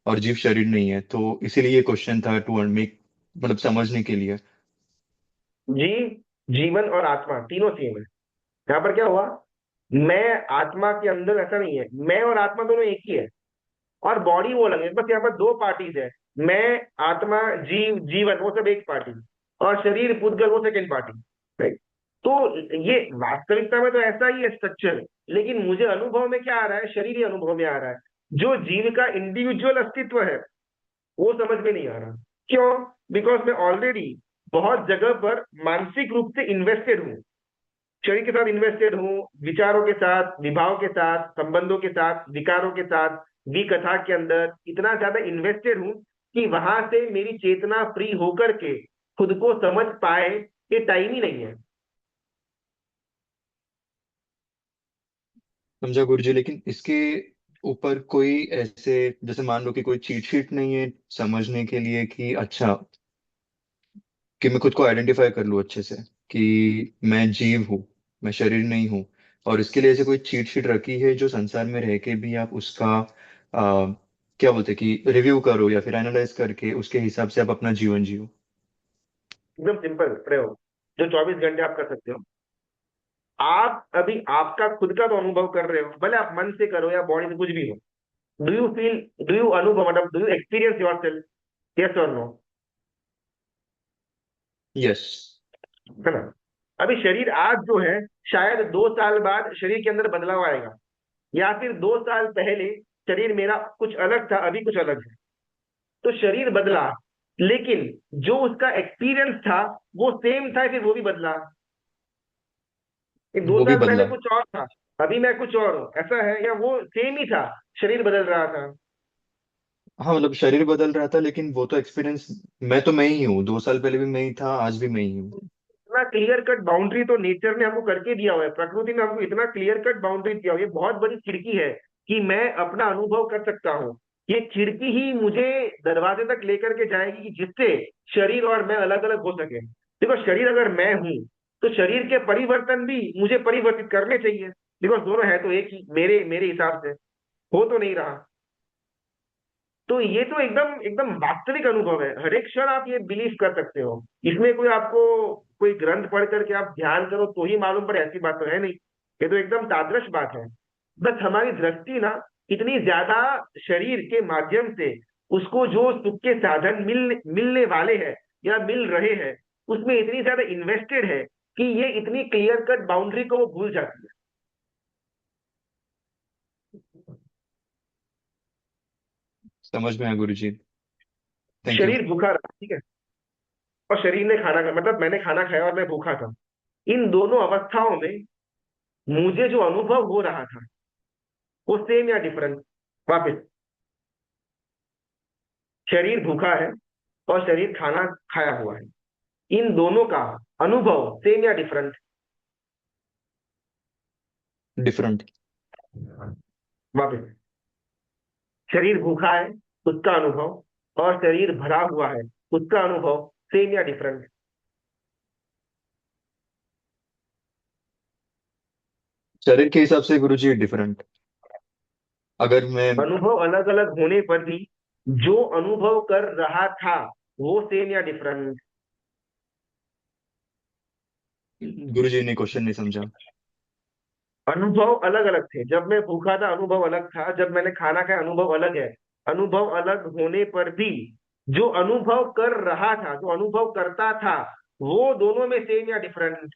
और जीव शरीर नहीं है, तो इसीलिए ये क्वेश्चन था टू मेक, मतलब समझने के लिए। जीव, जीवन और आत्मा तीनों सेम है। यहाँ पर क्या हुआ, मैं आत्मा के अंदर ऐसा नहीं है, मैं और आत्मा दोनों एक ही है, और बॉडी वो अलग है। बस यहाँ पर दो पार्टीज है, मैं, आत्मा, जीव, जीवन, वो सब एक पार्टी, और शरीर, पुद्गल, वो सेकेंड पार्टी, राइट। तो ये वास्तविकता में तो ऐसा ही है स्ट्रक्चर, लेकिन मुझे अनुभव में क्या आ रहा है, शरीर ही अनुभव में आ रहा है। जो जीव का इंडिविजुअल अस्तित्व है वो समझ में नहीं आ रहा। क्यों? बिकॉज मैं ऑलरेडी बहुत जगह पर मानसिक रूप से इन्वेस्टेड हूँ, शरीर के साथ इन्वेस्टेड हूँ, विचारों के साथ, विभाव के साथ, संबंधों के साथ, विकारों के साथ, विकथा के अंदर इतना ज्यादा इन्वेस्टेड हूँ कि वहां से मेरी चेतना फ्री होकर के खुद को समझ पाए ये टाइम ही नहीं है। समझा गुरुजी, लेकिन इसके ऊपर कोई ऐसे, जैसे मान लो कि कोई चीट शीट नहीं है समझने के लिए कि अच्छा, कि मैं खुद को आइडेंटिफाई कर लूँ अच्छे से कि मैं जीव हूँ, मैं शरीर नहीं हूँ, और इसके लिए ऐसे कोई चीट शीट रखी है जो संसार में रह के भी आप उसका क्या बोलते हैं कि रिव्यू करो या फिर एनालाइज करके उसके हिसाब से आप अपना जीवन जियो? एकदम सिंपल प्रयोग, जो 24 घंटे आप कर सकते हो। आप अभी आपका खुद का तो अनुभव कर रहे हो, भले आप मन से करो या बॉडी से, कुछ भी हो। Do you feel, do you अनुभव, मतलब do you experience your self, yes और नो? यस। है ना? अभी शरीर आज जो है, शायद 2 साल बाद शरीर के अंदर बदलाव आएगा, या फिर 2 साल पहले शरीर मेरा कुछ अलग था, अभी कुछ अलग है। तो शरीर बदला, लेकिन जो उसका एक्सपीरियंस था वो सेम था, फिर वो भी बदला। कि दो वो भी साल पहले बदला। कुछ और था, अभी मैं कुछ और हूँ, ऐसा है? या वो सेम ही था, शरीर बदल रहा था? हाँ मतलब शरीर बदल रहा था, लेकिन वो तो एक्सपीरियंस, मैं तो मैं ही हूँ, 2 साल पहले भी मैं ही था, आज भी मैं ही हूँ। इतना क्लियर कट बाउंड्री तो नेचर ने हमको करके दिया हुआ है, प्रकृति ने हमको इतना क्लियर कट बाउंड्री दिया हुआ है। ये बहुत बड़ी खिड़की है कि मैं अपना अनुभव कर सकता हूँ। ये खिड़की ही मुझे दरवाजे तक लेकर के जाएगी कि जिससे शरीर और मैं अलग अलग हो सके। देखो, शरीर अगर मैं हूं, तो शरीर के परिवर्तन भी मुझे परिवर्तित करने चाहिए। बिकॉज दोनों है तो एक ही, मेरे मेरे हिसाब से हो तो नहीं रहा। तो ये तो एकदम एकदम वास्तविक अनुभव है, हर एक क्षण आप ये बिलीव कर सकते हो। इसमें कोई आपको कोई ग्रंथ पढ़ करके आप ध्यान करो तो ही मालूम पड़े, ऐसी बात तो है नहीं। ये तो एकदम तादृश बात है। बस हमारी दृष्टि ना इतनी ज्यादा शरीर के माध्यम से उसको जो सुख के साधन मिलने वाले हैं या मिल रहे हैं, उसमें इतनी ज्यादा इन्वेस्टेड है कि ये इतनी क्लियर कट बाउंड्री को वो भूल जाती समझ में आया गुरु जी। है। Thank you. शरीर भूखा रहा, ठीक है, और शरीर ने खाना खाया, मतलब मैंने खाना खाया और मैं भूखा था। इन दोनों अवस्थाओं में मुझे जो अनुभव हो रहा था वो सेम या डिफरेंट? वापिस, शरीर भूखा है और शरीर खाना खाया हुआ है, इन दोनों का अनुभव सेम या डिफरेंट? डिफरेंट। वापिस, शरीर भूखा है उसका अनुभव और शरीर भरा हुआ है उसका अनुभव सेम या डिफरेंट? शरीर के हिसाब से गुरु जी डिफरेंट। अगर मैं, अनुभव अलग अलग होने पर भी जो अनुभव कर रहा था वो सेम या डिफरेंट? गुरु जी ने क्वेश्चन नहीं समझा। अनुभव अलग अलग थे, जब मैं भूखा था अनुभव अलग था, जब मैंने खाना खाया अनुभव अलग है। अनुभव अलग होने पर भी जो अनुभव कर रहा था, जो अनुभव करता था, वो दोनों में सेम या डिफरेंट?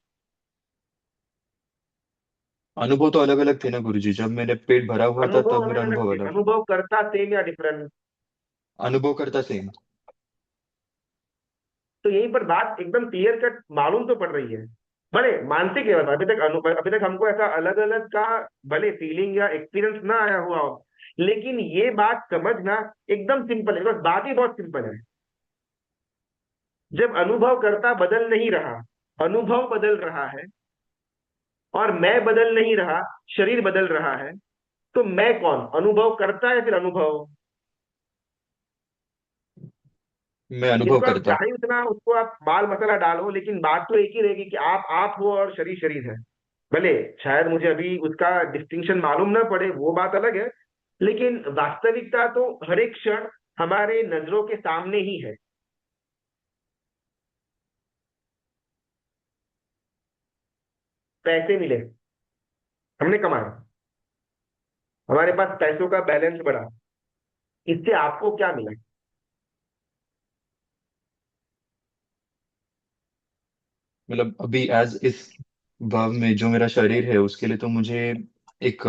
अनुभव तो अलग अलग थे ना गुरु जी, जब मेरे पेट भरा हुआ था अनुभव तब मेरा अलग अलग अनुभव थे, अलग। अनुभव करता सेम या डिफरेंट? अनुभव करता सेम। तो यहीं पर बात एकदम क्लियर कट मालूम तो पड़ रही है। भले मानसिक लेवल पर अभी तक हमको ऐसा अलग अलग का भले फीलिंग या एक्सपीरियंस ना आया हुआ हो, लेकिन ये बात समझना एकदम सिंपल है, बस बात ही बहुत सिंपल है। जब अनुभव करता बदल नहीं रहा, अनुभव बदल रहा है, और मैं बदल नहीं रहा, शरीर बदल रहा है, तो मैं कौन, अनुभव करता है फिर अनुभव? मैं अनुभव इसको आप करता। चाहे उतना उसको आप बाल मसाला डालो, लेकिन बात तो एक ही रहेगी कि आप हो और शरीर शरीर है। भले शायद मुझे अभी उसका डिस्टिंक्शन मालूम ना पड़े, वो बात अलग है, लेकिन वास्तविकता तो हर एक क्षण हमारे नजरों के सामने ही है। पैसे मिले, हमने कमाया, हमारे पास पैसों का बैलेंस बढ़ा, इससे आपको क्या मिला? मतलब अभी एज इस भाव में जो मेरा शरीर है उसके लिए तो मुझे एक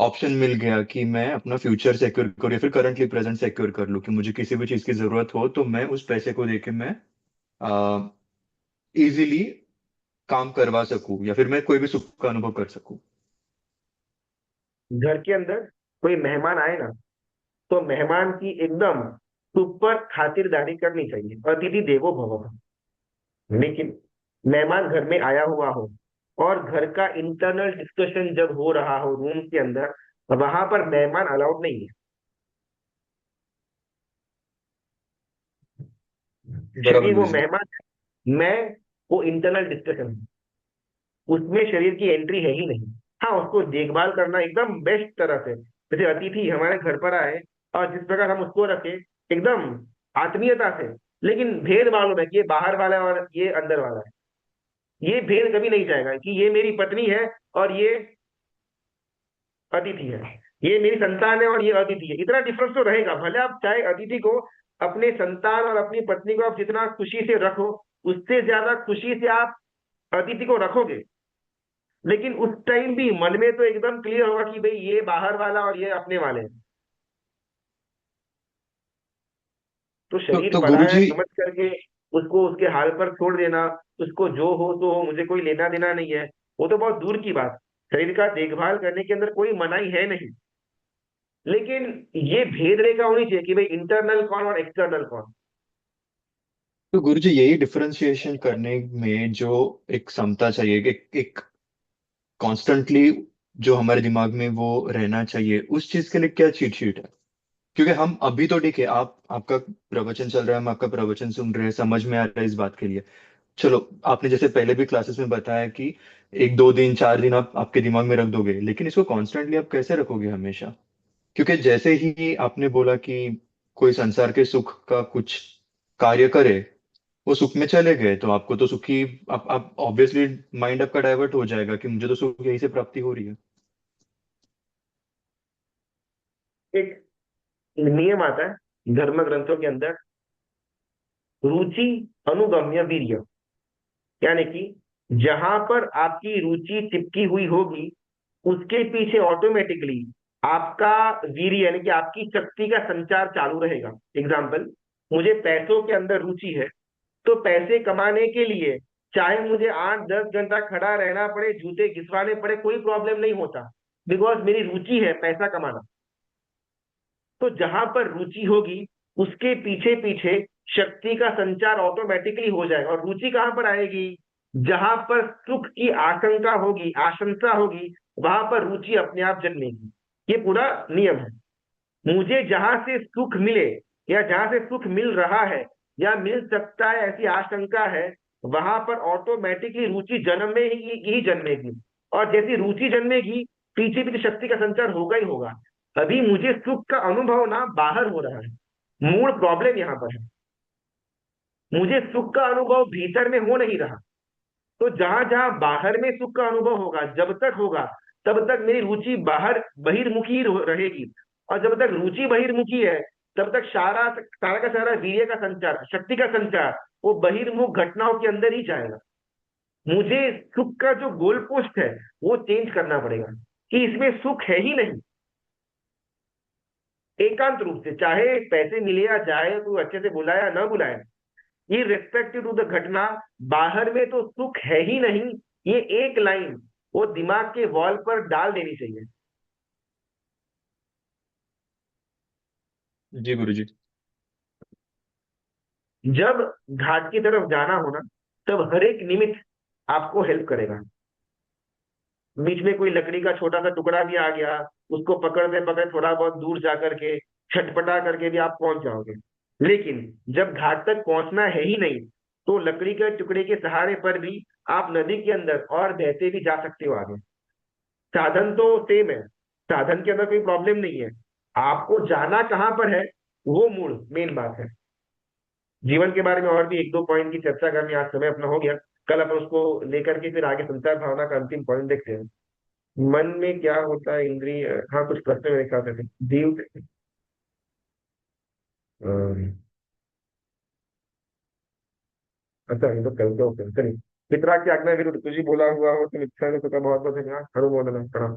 ऑप्शन मिल गया कि मैं अपना फ्यूचर सिक्योर करूँ या फिर करंटली प्रेजेंट सिक्योर कर लूँ, कि मुझे किसी भी चीज़ की जरूरत हो तो मैं उस पैसे को देके मैं इजीली काम करवा सकूं या फिर मैं कोई भी सुख का अनुभव कर सकूं। घर के अंदर कोई मेहमान आए ना, तो मेहमान की एकदम सुपर खातिरदारी करनी चाहिए, अतिथि देवो भव। लेकिन मेहमान घर में आया हुआ हो और घर का इंटरनल डिस्कशन जब हो रहा हो रूम के अंदर, वहां पर मेहमान अलाउड नहीं है। बराबर शरीर वो गुरुजी। मेहमान है, मैं वो इंटरनल डिस्कशन है, उसमें शरीर की एंट्री है ही नहीं। हाँ, उसको देखभाल करना एकदम बेस्ट तरह से, जैसे अतिथि हमारे घर पर आए और जिस प्रकार हम उसको रखे एकदम आत्मीयता से, लेकिन भेद मालूम है कि ये बाहर वाला है और ये अंदर वाला है। ये भेद कभी नहीं जाएगा कि ये मेरी पत्नी है और ये अतिथि है, ये मेरी संतान है और ये अतिथि है। इतना डिफरेंस तो रहेगा, भले आप चाहे अतिथि को, अपने संतान और अपनी पत्नी को आप जितना खुशी से रखो, उससे ज्यादा खुशी से आप अतिथि को रखोगे, लेकिन उस टाइम भी मन में तो एकदम क्लियर होगा कि भाई ये बाहर वाला और ये अपने वाले हैं। तो शरीर तो पड़ा है गुरुजी, समझ करके उसको उसके हाल पर छोड़ देना, उसको जो हो तो हो, मुझे कोई लेना देना नहीं है, वो तो बहुत दूर की बात। शरीर का देखभाल करने के अंदर कोई मनाही है नहीं, लेकिन ये भेद रेखा होनी चाहिए कि भाई इंटरनल कौन और एक्सटर्नल कौन। तो गुरुजी यही डिफरेंशिएशन करने में जो एक समता चाहिए, एक कॉन्स्टेंटली जो हमारे दिमाग में वो रहना चाहिए, उस चीज के लिए क्या चीट शीट है? क्योंकि हम अभी तो ठीक है, आप आपका प्रवचन चल रहा है, हम आपका प्रवचन सुन रहे हैं, समझ में आ रहा है इस बात के लिए। चलो, आपने जैसे पहले भी क्लासेस में बताया कि 1 2 दिन 4 दिन आप आपके दिमाग में रख दोगे, लेकिन इसको कॉन्स्टेंटली आप कैसे रखोगे हमेशा? क्योंकि जैसे ही आपने बोला कि कोई संसार के सुख का कुछ कार्य करे, वो सुख में चले गए, तो आपको तो सुखी, आप ऑब्वियसली माइंड आपका डाइवर्ट हो जाएगा कि मुझे तो सुख यहीं से प्राप्ति हो रही है। एक नियम आता है धर्म ग्रंथों के अंदर, रुचि अनुगम्य वीर्य, यानी कि जहां पर आपकी रुचि चिपकी हुई होगी, उसके पीछे ऑटोमेटिकली आपका वीर्य यानी कि आपकी शक्ति का संचार चालू रहेगा। एग्जाम्पल, मुझे पैसों के अंदर रुचि है, तो पैसे कमाने के लिए चाहे मुझे 8 10 घंटा खड़ा रहना पड़े, जूते घिसवाने पड़े, कोई प्रॉब्लम नहीं होता, बिकॉज मेरी रुचि है पैसा कमाना। तो जहां पर रुचि होगी, उसके पीछे पीछे शक्ति का संचार ऑटोमेटिकली हो जाएगा। और रुचि कहां पर आएगी? जहां पर सुख की आशंका होगी, आशंसा होगी, वहां पर रुचि अपने आप जन्मेगी। ये पूरा नियम है। मुझे जहां से सुख मिले, या जहां से सुख मिल रहा है या मिल सकता है ऐसी आशंका है, वहां पर ऑटोमेटिकली रुचि जन्म में ही जन्मेगी। और जैसी रुचि जन्मेगी, पीछे पीछे शक्ति का संचार होगा ही होगा। अभी मुझे सुख का अनुभव ना बाहर हो रहा है, मूल प्रॉब्लम यहां पर है। मुझे सुख का अनुभव भीतर में हो नहीं रहा। तो जहां जहां बाहर में सुख का अनुभव होगा, जब तक होगा, तब तक मेरी रुचि बाहर बहिर्मुखी ही रहेगी। और जब तक रुचि बहिर्मुखी है, तब तक सारा सारा का सारा वीर्य का संचार, शक्ति का संचार, वो बहिर्मुख घटनाओं के अंदर ही जाएगा। मुझे सुख का जो गोल पोस्ट है, वो चेंज करना पड़ेगा कि इसमें सुख है ही नहीं। एकांत रूप से, चाहे पैसे मिले या जाए, कोई अच्छे से बुलाया ना बुलाए, ये रिस्पेक्टिव टू द घटना, बाहर में तो सुख है ही नहीं। ये एक लाइन वो दिमाग के वॉल पर डाल देनी चाहिए। जी गुरुजी। जब घाट की तरफ जाना हो ना, तब हर एक निमित्त आपको हेल्प करेगा। बीच में कोई लकड़ी का छोटा सा टुकड़ा भी आ गया, उसको पकड़ते पकड़ते थोड़ा बहुत दूर जा करके छटपटा करके भी आप पहुंच जाओगे। लेकिन जब घाट तक पहुंचना है ही नहीं, तो लकड़ी के टुकड़े के सहारे पर भी आप नदी के अंदर और बहते भी जा सकते हो आगे। साधन तो सेम है, साधन के अंदर कोई प्रॉब्लम नहीं है, आपको जाना कहाँ पर है, वो मूल मेन बात है। जीवन के बारे में और भी 1 2 पॉइंट की चर्चा करनी, आज समय अपना हो गया। कल अपन उसको लेकर के फिर आगे संसार भावना का अंतिम पॉइंट देखते हैं। मन में क्या होता है, इंद्रिय, हाँ कुछ प्रश्न मेरे ख्याल से थे। जीव, अम, अच्छा ये तो कल तो चलिए। पितरा की आज्ञा विरुद्ध कुछ भी बोला हुआ हो तो मिथ्या ने तो बहुत बहुत धन्यवाद। हर बोलना प्रणाम।